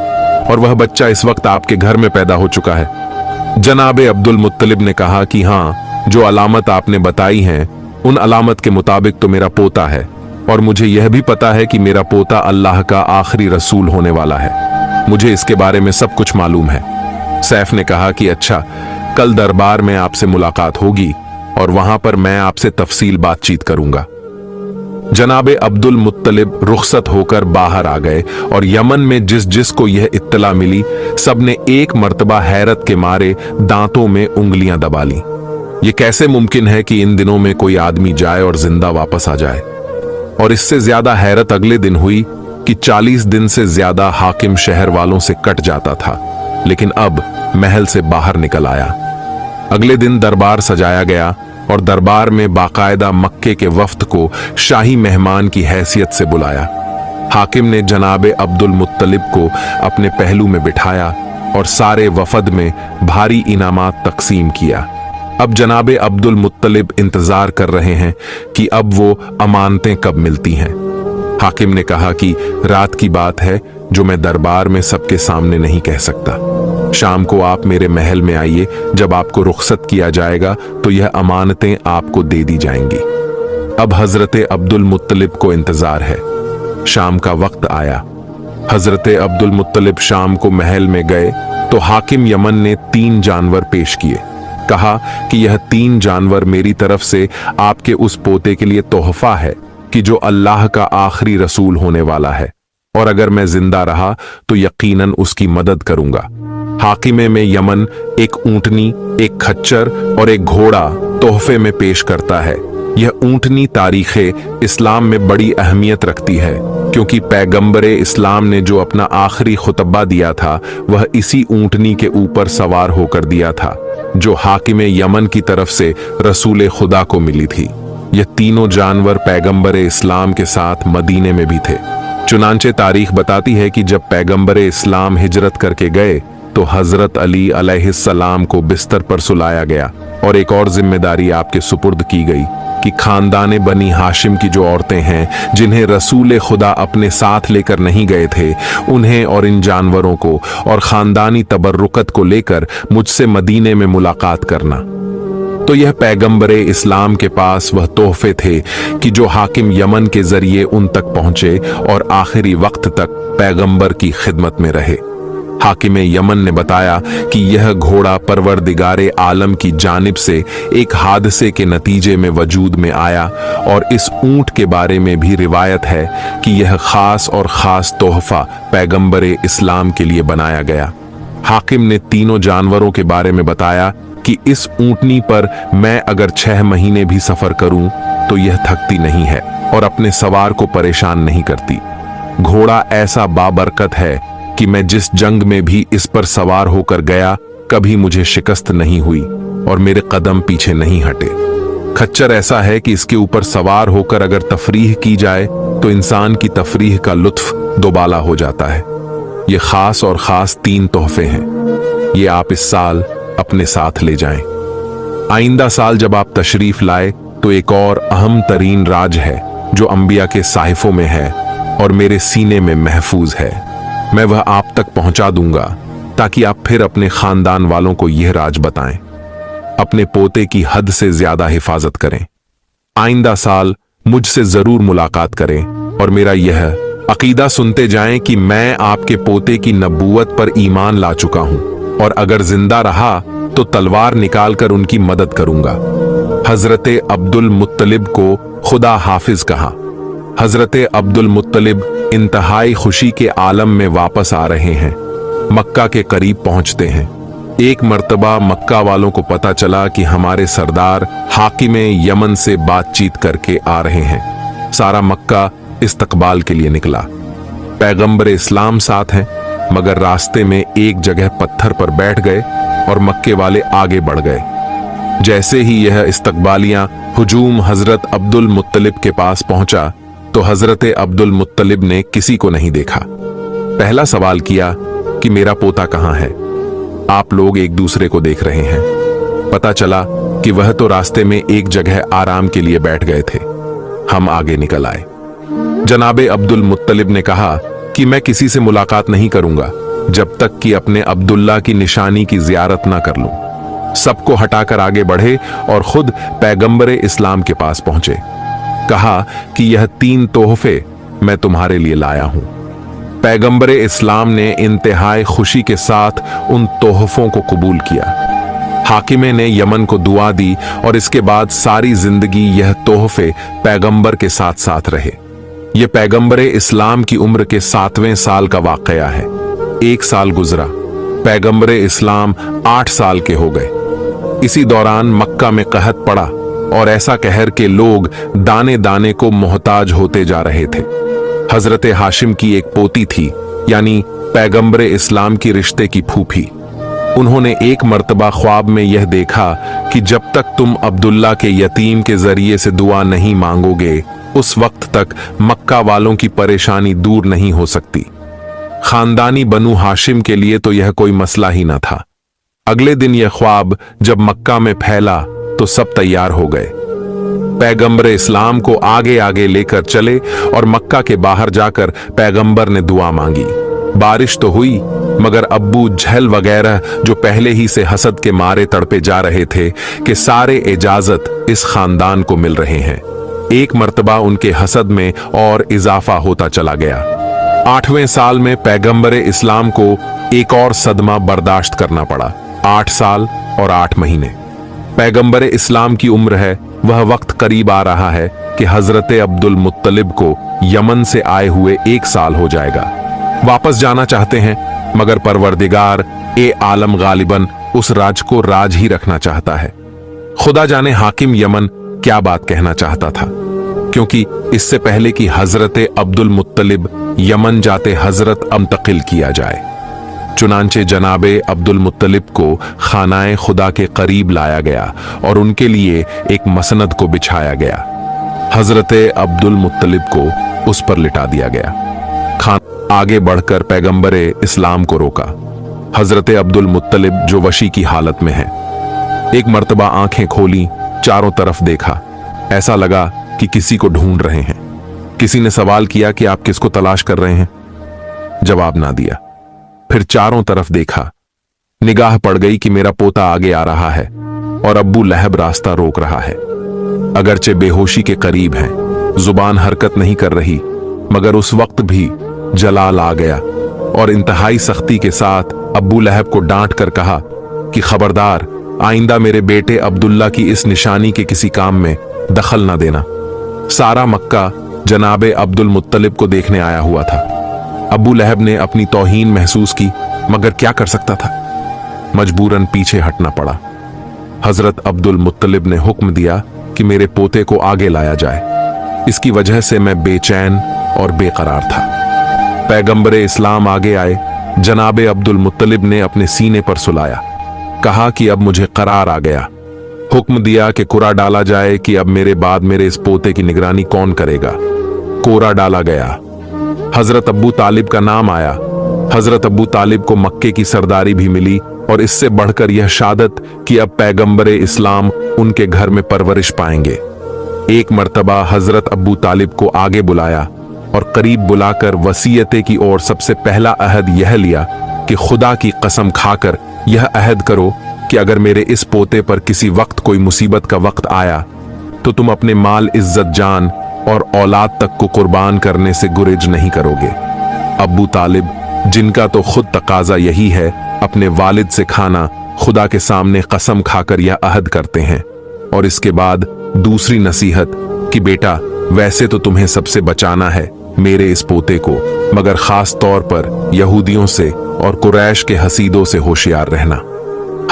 और वह बच्चा इस वक्त आपके घर में पैदा हो चुका है। जनाबे अब्दुल मुत्तलिब ने कहा कि हां, जो अलामत आपने बताई हैं उन अलामत के मुताबिक तो मेरा पोता है, और मुझे यह भी पता है कि मेरा पोता अल्लाह का आखिरी रसूल होने वाला है। मुझे इसके बारे में सब कुछ मालूम है। सैफ ने कहा कि अच्छा, कल दरबार में आपसे मुलाकात होगी और वहां पर मैं आपसे तफसील बातचीत करूंगा। जनाबे अब्दुल मुत्तलिब रुखसत होकर बाहर आ गए, और यमन में जिस जिस को यह इत्तला मिली सबने एक मर्तबा हैरत के मारे दांतों में उंगलियां दबा ली। यह कैसे मुमकिन है कि इन दिनों में कोई आदमी जाए और जिंदा वापस आ जाए। और इससे ज्यादा हैरत अगले दिन हुई कि 40 दिन से ज्यादा हाकिम शहर वालों से कट जाता था, लेकिन अब महल से बाहर निकल आया। अगले दिन दरबार सजाया गया, और दरबार में बाकायदा मक्के के वफ्द को शाही मेहमान की हैसियत से बुलाया। हाकिम ने जनाबे अब्दुल मुत्तलिब को अपने पहलू में बिठाया और सारे वफद में भारी इनामात तकसीम किया। अब जनाबे अब्दुल मुत्तलिब इंतजार कर रहे हैं कि अब वो अमानतें कब मिलती हैं। हाकिम ने कहा कि रात की बात है जो मैं दरबार में सबके सामने नहीं कह सकता। शाम को आप मेरे महल में आइए, जब आपको रुखसत किया जाएगा तो यह अमानतें आपको दे दी जाएंगी। अब हजरत अब्दुल मुत्तलिब को इंतजार है। शाम का वक्त आया। हजरत अब्दुल मुत्तलिब शाम को महल में गए तो हाकिम यमन ने 3 जानवर पेश किए। कहा कि यह 3 जानवर मेरी तरफ से आपके उस पोते के लिए तोहफा है कि जो अल्लाह का आखिरी रसूल होने वाला है, और अगर मैं जिंदा रहा तो यकीनन उसकी मदद करूंगा। हाकिमे में यमन एक ऊंटनी, एक खच्चर और एक घोड़ा तोहफे में पेश करता है। यह ऊंटनी तारीखे इस्लाम में बड़ी अहमियत रखती है, क्योंकि पैगंबरे इस्लाम ने जो अपना आखिरी खुतबा दिया था वह इसी ऊंटनी के ऊपर सवार होकर दिया था, जो हाकिमे यमन की तरफ से रसूल खुदा को मिली थी। यह तीनों जानवर पैगंबरे इस्लाम के साथ मदीने में भी थे। चुनांचे तारीख बताती है कि जब पैगंबरे इस्लाम हिजरत करके गए तो हजरत अली अलैहिस्सलाम को बिस्तर पर सुलाया गया और एक और जिम्मेदारी आपके सुपुर्द की गई कि खानदाने बनी हाशिम की जो औरतें हैं जिन्हें रसूल खुदा अपने साथ लेकर नहीं गए थे, उन्हें और इन जानवरों को और खानदानी तबर्रुकत को लेकर मुझसे मदीने में मुलाकात करना। तो यह पैगंबरे इस्लाम के पास वह तोहफे थे कि जो हाकिम यमन के जरिए उन तक पहुंचे और आखिरी वक्त तक पैगंबर की खिदमत में रहे। हाकिम यमन ने बताया कि यह घोड़ा परवरदिगारे आलम की जानिब से एक हादसे के नतीजे में वजूद में आया और इस ऊंट के बारे में भी रिवायत है कि यह खास और खास तोहफा पैगंबरे इस्लाम के लिए बनाया गया। हाकिम ने तीनों जानवरों के बारे में बताया कि इस ऊंटनी पर मैं अगर 6 महीने भी सफर करूं तो यह थकती नहीं है और अपने सवार को परेशान नहीं करती। घोड़ा ऐसा बाबरकत है कि मैं जिस जंग में भी इस पर सवार होकर गया कभी मुझे शिकस्त नहीं हुई और मेरे कदम पीछे नहीं हटे। खच्चर ऐसा है कि इसके ऊपर सवार होकर अगर तफरीह की जाए तो इंसान की तफरीह का लुत्फ दोबाला हो जाता है। ये खास और खास 3 तोहफे हैं, ये आप इस साल अपने साथ ले जाएं। आइंदा साल जब आप तशरीफ लाए तो एक और अहम तरीन राज है जो अंबिया के साहिफों में है और मेरे सीने में महफूज है। मैं वह आप तक पहुंचा दूंगा ताकि आप फिर अपने खानदान वालों को यह राज बताएं, अपने पोते की हद से ज्यादा हिफाजत करें। आइंदा साल मुझसे जरूर मुलाकात करें और मेरा यह अकीदा सुनते जाएं कि मैं आपके पोते की नबूवत पर ईमान ला चुका हूं और अगर जिंदा रहा तो तलवार निकालकर उनकी मदद करूंगा। हजरत अब्दुल मुत्तलिब को खुदा हाफिज कहा। हजरत अब्दुल मुत्तलिब इंतहाई खुशी के आलम में वापस आ रहे हैं, मक्का के करीब पहुंचते हैं। एक मर्तबा मक्का वालों को पता चला कि हमारे सरदार हाकिम यमन से बातचीत करके आ रहे हैं। सारा मक्का इस्तकबाल के लिए निकला। पैगंबर इस्लाम साथ हैं, मगर रास्ते में एक जगह पत्थर पर बैठ गए और मक्के वाले आगे बढ़ गए। जैसे ही यह इस्तकबालियां हुजूम हजरत अब्दुल मुत्तलिब के पास पहुंचा तो हजरत अब्दुल मुत्तलिब ने किसी को नहीं देखा। पहला सवाल किया कि मेरा पोता कहां है? आप लोग एक दूसरे को देख रहे हैं। पता चला कि वह तो रास्ते में एक जगह आराम के लिए बैठ गए थे। हम आगे निकल आए। जनाबे अब्दुल मुत्तलिब ने कहा कि मैं किसी से मुलाकात नहीं करूंगा जब तक कि अपने अब्दुल्ला की निशानी की जियारत ना कर लूं। सबको हटाकर आगे बढ़े और खुद पैगंबरे इस्लाम के पास पहुंचे। कहा कि यह 3 तोहफे मैं तुम्हारे लिए लाया हूं। पैगंबरे इस्लाम ने इंतहाई खुशी के साथ उन तोहफों को कबूल किया। हाकिमे ने यमन को दुआ दी और इसके बाद सारी जिंदगी यह तोहफे पैगंबर के साथ साथ रहे। यह पैगंबरे इस्लाम की उम्र के 7वें साल का वाकया है। 1 साल गुजरा, पैगंबरे इस्लाम 8 साल के हो गए। इसी दौरान मक्का में कहत पड़ा और ऐसा कहर के लोग दाने दाने को मोहताज होते जा रहे थे। हजरत हाशिम की एक पोती थी, यानी पैगंबरे इस्लाम की रिश्ते की फूफी। उन्होंने एक मर्तबा ख्वाब में यह देखा कि जब तक तुम अब्दुल्ला के यतीम के जरिए से दुआ नहीं मांगोगे उस वक्त तक मक्का वालों की परेशानी दूर नहीं हो सकती। खानदानी बनु हाशिम के लिए तो यह कोई मसला ही न था। अगले दिन यह ख्वाब जब मक्का में फैला तो सब तैयार हो गए। पैगंबर इस्लाम को आगे आगे लेकर चले और मक्का के बाहर जाकर पैगंबर ने दुआ मांगी। बारिश तो हुई, मगर अब्बू झल वगैरह जो पहले ही से हसद के मारे तड़पे जा रहे थे कि सारे इजाजत इस खानदान को मिल रहे हैं, एक मर्तबा उनके हसद में और इजाफा होता चला गया। 8वें साल में पैगंबरे इस्लाम को एक और सदमा बर्दाश्त करना पड़ा। 8 साल और 8 महीने पैगंबर इस्लाम की उम्र है। वह वक्त करीब आ रहा है कि हजरत अब्दुल मुत्तलिब को यमन से आए हुए 1 साल हो जाएगा। वापस जाना चाहते हैं, मगर परवरदिगार ए आलम गालिबन उस राज को राज ही रखना चाहता है। खुदा जाने हाकिम यमन क्या बात कहना चाहता था, क्योंकि इससे पहले कि हजरत अब्दुल मुत्तलिब यमन जाते हजरत मुंतकिल किया जाए, चुनांचे जनाबे अब्दुल मुत्तलिब को खानाए खुदा के करीब लाया गया और उनके लिए एक मसनद को बिछाया गया। हजरत अब्दुल मुत्तलिब को उस पर लिटा दिया गया। खान आगे बढ़कर पैगंबरे इस्लाम को रोका। हजरत अब्दुल मुत्तलिब जो वशी की हालत में है, एक मर्तबा आंखें खोली, चारों तरफ देखा। ऐसा लगा कि किसी को ढूंढ रहे हैं। किसी ने सवाल किया कि आप किसको तलाश कर रहे हैं? जवाब ना दिया। फिर चारों तरफ देखा। निगाह पड़ गई कि मेरा पोता आगे आ रहा है और अब्बू लहब रास्ता रोक रहा है। अगरचे बेहोशी के करीब हैं, जुबान हरकत नहीं कर रही, मगर उस वक्त भी जलाल आ गया और इंतहाई सख्ती के साथ अब्बू लहब को डांट कर कहा कि खबरदार, आइंदा मेरे बेटे अब्दुल्ला की इस निशानी के किसी काम में दखल ना देना। सारा मक्का जनाबे अब्दुल मुत्तलिब को देखने आया हुआ था। अब्बू लहब ने अपनी तौहीन महसूस की, मगर क्या कर सकता था? मजबूरन पीछे हटना पड़ा। हजरत अब्दुल मुत्तलिब ने हुक्म दिया कि मेरे पोते को आगे लाया जाए। इसकी वजह से मैं बेचैन और बेकरार था। पैगंबरे इस्लाम आगे आए। जनाबे अब्दुल मुत्तलिब ने अपने सीने पर सुलाया, कहा कि अब मुझे करार आ गया। हुक्म दिया कि कुरा डाला जाए कि अब मेरे बाद मेरे इस पोते की निगरानी कौन करेगा। कोरा डाला गया। हजरत अब्बू तालिब का नाम आया। हजरत अब्बू तालिब को मक्के की सरदारी भी मिली और इससे बढ़कर यह शादत कि अब पैगंबरे इस्लाम उनके घर में परवरिश पाएंगे। एक मर्तबा हजरत अब्बू तालिब को आगे बुलाया और करीब बुलाकर वसीयते की ओर सबसे पहला अहद यह लिया कि खुदा की कसम खाकर यह अहद करो कि अगर मेरे इस पोते पर किसी वक्त कोई मुसीबत का वक्त आया तो तुम अपने माल, इज्जत, जान और औलाद तक को कुर्बान करने से गुरेज नहीं करोगे। अब्बू तालिब, जिनका तो खुद तकाजा यही है, अपने वालिद से खाना खुदा के सामने कसम खाकर यह अहद करते हैं। और इसके बाद दूसरी नसीहत कि बेटा, वैसे तो तुम्हें सबसे बचाना है मेरे इस पोते को, मगर खास तौर पर यहूदियों से और कुरैश के हसीदों से होशियार रहना।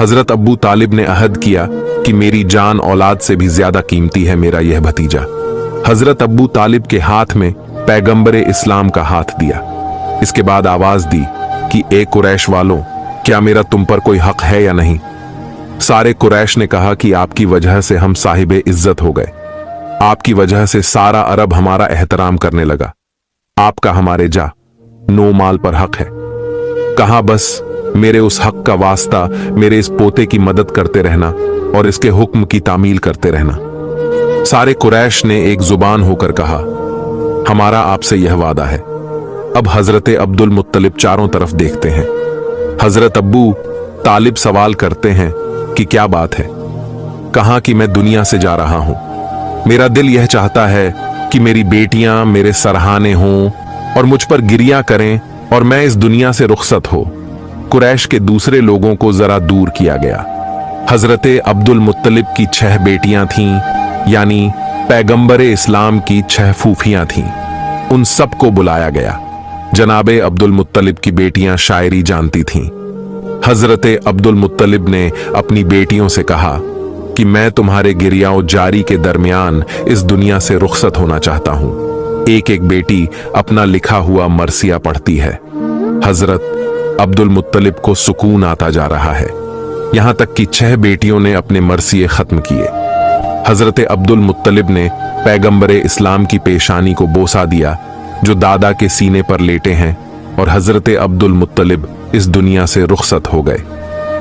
हजरत अब्बू तालिब ने अहद किया कि मेरी जान औलाद से भी ज्यादा कीमती है मेरा यह भतीजा। हजरत अब्बू तालिब के हाथ में पैगंबरे इस्लाम का हाथ दिया। इसके बाद आवाज दी कि ए कुरैश वालों, क्या मेरा तुम पर कोई हक है या नहीं? सारे कुरैश ने कहा कि आपकी वजह से हम साहिबे इज्जत हो गए। आपकी वजह से सारा अरब हमारा एहतराम करने लगा। आपका हमारे जा नो माल पर हक है। कहा बस मेरे उस हक का वास्ता मेरे इस पोते की मदद करते रहना और इसके हुक्म की तामील करते रहना। सारे कुरैश ने एक जुबान होकर कहा, हमारा आपसे यह वादा है। अब हजरत अब्दुल मुत्तलिब चारों तरफ देखते हैं। हजरत अब्बू तालिब सवाल करते हैं कि क्या बात है? कहा कि मैं दुनिया से जा रहा हूं। मेरा दिल यह चाहता है कि मेरी बेटियां मेरे सराहने हों और मुझ पर गिरिया करें और मैं इस दुनिया से रुखसत हो। कुरैश के दूसरे लोगों को जरा दूर किया गया। हजरत अब्दुल मुत्तलिब की 6 बेटियां थीं, यानी पैगंबरे इस्लाम की 6 फूफियां थीं। उन सबको बुलाया गया। जनाबे अब्दुल मुत्तलिब की बेटियां शायरी जानती थीं। हजरत अब्दुल मुत्तलिब ने अपनी बेटियों से कहा कि मैं तुम्हारे गिरियाओं जारी के दरमियान इस दुनिया से रुखसत होना चाहता हूं। एक एक बेटी अपना लिखा हुआ मरसिया पढ़ती है। हजरत अब्दुल मुत्तलिब को सुकून आता जा रहा है, यहां तक कि 6 बेटियों ने अपने मरसिये खत्म किए। हजरत अब्दुल मुत्तलिब ने पैगंबरे इस्लाम की पेशानी को बोसा दिया जो दादा के सीने पर लेटे हैं, और हजरत अब्दुल मुत्तलिब इस दुनिया से रुखसत हो गए।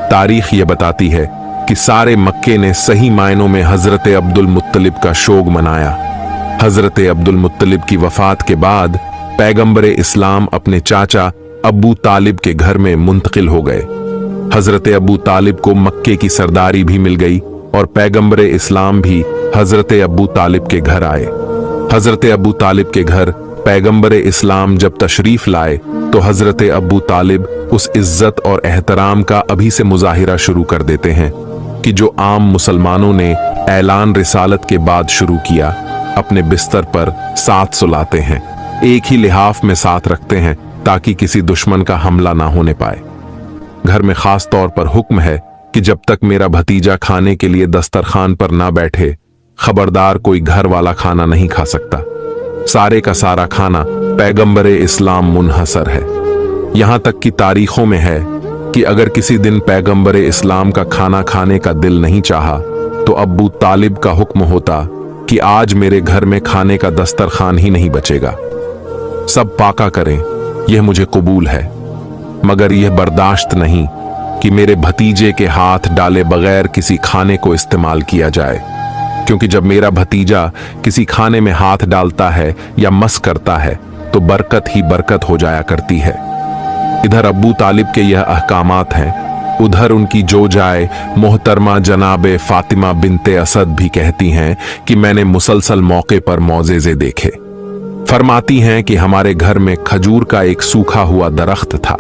तारीख ये बताती है कि सारे मक्के ने सही मायनों में हजरत अब्दुल मुत्तलिब का शोग मनाया। हजरत अब्दुल मुत्तलिब की वफात के बाद पैगंबरे इस्लाम अपने चाचा अब्बू तालिब के घर में मुंतकिल हो गए। हजरत अब्बू तालिब को मक्के की सरदारी भी मिल गई और पैगंबरे इस्लाम भी हजरत अब्बू तालिब के घर आए। हजरत अब्बू तालिब के घर पैगंबरे इस्लाम जब तशरीफ लाए तो हजरत अब्बू तालिब उस इज्जत और एहतराम का अभी से मुजाहिरा शुरू कर देते हैं कि जो आम मुसलमानों ने ऐलान रिसालत के बाद शुरू किया। अपने बिस्तर पर साथ सुलाते हैं, एक ही लिहाफ में साथ रखते हैं ताकि किसी दुश्मन का हमला ना होने पाए। घर में खास तौर पर हुक्म है कि जब तक मेरा भतीजा खाने के लिए दस्तरखान पर ना बैठे, खबरदार कोई घर वाला खाना नहीं खा सकता। सारे का सारा खाना पैगंबरे इस्लाम मुनहसर है। यहां तक कि तारीखों में है कि अगर किसी दिन पैगंबरे इस्लाम का खाना खाने का दिल नहीं चाहा तो अब्बू तालिब का हुक्म होता कि आज मेरे घर में खाने का दस्तरखान ही नहीं बचेगा। सब पाका करें, यह मुझे कबूल है, मगर यह बर्दाश्त नहीं कि मेरे भतीजे के हाथ डाले बगैर किसी खाने को इस्तेमाल किया जाए। क्योंकि जब मेरा भतीजा किसी खाने में हाथ डालता है या मस करता है तो बरकत ही बरकत हो जाया करती है। इधर अब्बू तालिब के यह अहकामात हैं, उधर उनकी जो जाए मोहतरमा जनाबे फातिमा बिनते असद भी कहती हैं कि मैंने मुसलसल मौके पर मौजेज़े देखे। फरमाती हैं कि हमारे घर में खजूर का एक सूखा हुआ दरख्त था।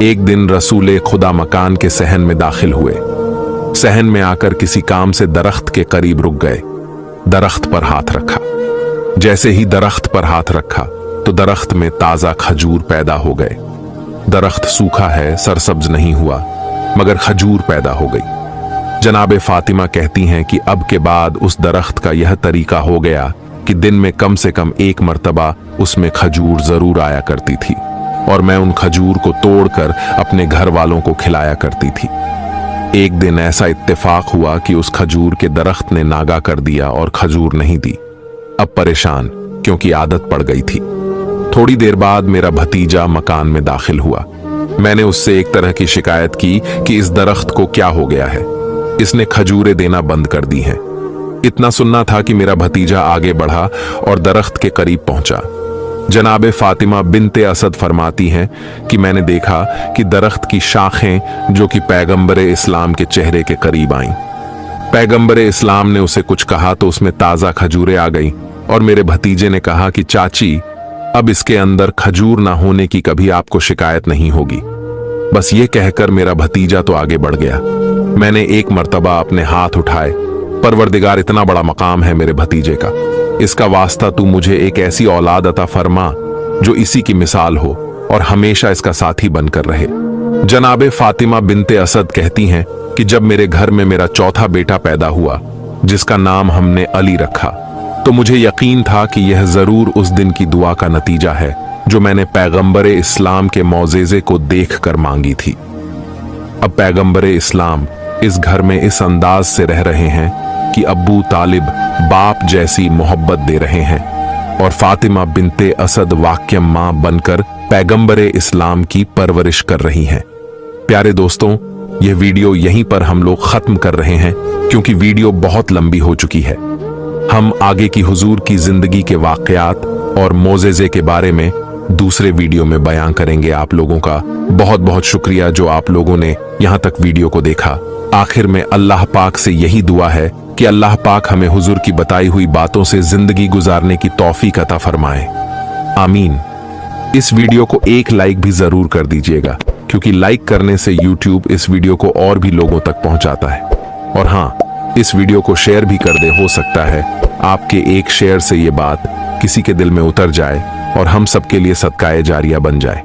एक दिन रसूले खुदा मकान के सहन में दाखिल हुए। सहन में आकर किसी काम से दरख्त के करीब रुक गए। दरख्त पर हाथ रखा। जैसे ही दरख्त पर हाथ रखा तो दरख्त में ताजा खजूर पैदा हो गए। दरख्त सूखा है, सरसब्ज नहीं हुआ, मगर खजूर पैदा हो गई। जनाबे फातिमा कहती हैं कि अब के बाद उस दरख्त का यह तरीका हो गया कि दिन में कम से कम एक मर्तबा उसमें खजूर जरूर आया करती थी और मैं उन खजूर को तोड़कर अपने घर वालों को खिलाया करती थी। एक दिन ऐसा इत्तेफाक हुआ कि उस खजूर के दरख्त ने नागा कर दिया और खजूर नहीं दी। अब परेशान, क्योंकि आदत पड़ गई थी। थोड़ी देर बाद मेरा भतीजा मकान में दाखिल हुआ। मैंने उससे एक तरह की शिकायत की कि इस दरख्त को क्या हो गया है, इसने खजूरें देना बंद कर दी हैं। इतना सुनना था कि मेरा भतीजा आगे बढ़ा और दरख्त के करीब पहुंचा। जनाबे फातिमा बिनते असद फरमाती हैं कि मैंने देखा कि दरख्त की शाखें जो कि पैगंबरे इस्लाम के चेहरे के करीब आईं। पैगंबरे इस्लाम ने उसे कुछ कहा तो उसमें ताजा खजूरें आ गईं और मेरे भतीजे ने कहा कि चाची, अब इसके अंदर खजूर ना होने की कभी आपको शिकायत नहीं होगी। बस ये कहकर मेरा भतीजा तो आगे बढ़ गया। मैंने एक मर्तबा अपने हाथ उठाए, परवरदिगार, इतना बड़ा मकाम है मेरे भतीजे का, इसका वास्ता तू मुझे एक ऐसी औलाद अता फरमा जो इसी की मिसाल हो और हमेशा इसका साथी बनकर रहे। जनाबे फातिमा बिनते असद कहती हैं कि जब मेरे घर में मेरा चौथा बेटा पैदा हुआ, जिसका नाम हमने अली रखा, तो मुझे यकीन था कि यह जरूर उस दिन की दुआ का नतीजा है जो मैंने पैगंबरे इस्लाम के मौजेज़े को देखकर मांगी थी। अब पैगंबरे इस्लाम इस घर में इस अंदाज से रह रहे हैं कि अब्बू तालिब बाप जैसी मोहब्बत दे रहे हैं और फातिमा बिनते असद वाक्यम मां बनकर पैगंबरे इस्लाम की परवरिश कर रही हैं। प्यारे दोस्तों, यह वीडियो यहीं पर हम लोग खत्म कर रहे हैं क्योंकि वीडियो बहुत लंबी हो चुकी है। हम आगे की हुजूर की जिंदगी के वाकयात और मोजेज़े के बारे में दूसरे वीडियो में बयां करेंगे। आप लोगों का बहुत बहुत शुक्रिया जो आप लोगों ने यहां तक वीडियो को देखा। आखिर में अल्लाह पाक से यही दुआ है कि अल्लाह पाक हमें हुजूर की बताई हुई बातों से जिंदगी गुजारने की तौफीक अता फरमाए। आमीन। इस वीडियो को एक लाइक भी जरूर कर दीजिएगा, क्योंकि लाइक करने से यूट्यूब इस वीडियो को और भी लोगों तक पहुंचाता है। और हाँ, इस वीडियो को शेयर भी कर दे। हो सकता है आपके एक शेयर से ये बात किसी के दिल में उतर जाए और हम सबके लिए सदकाए जारिया बन जाए।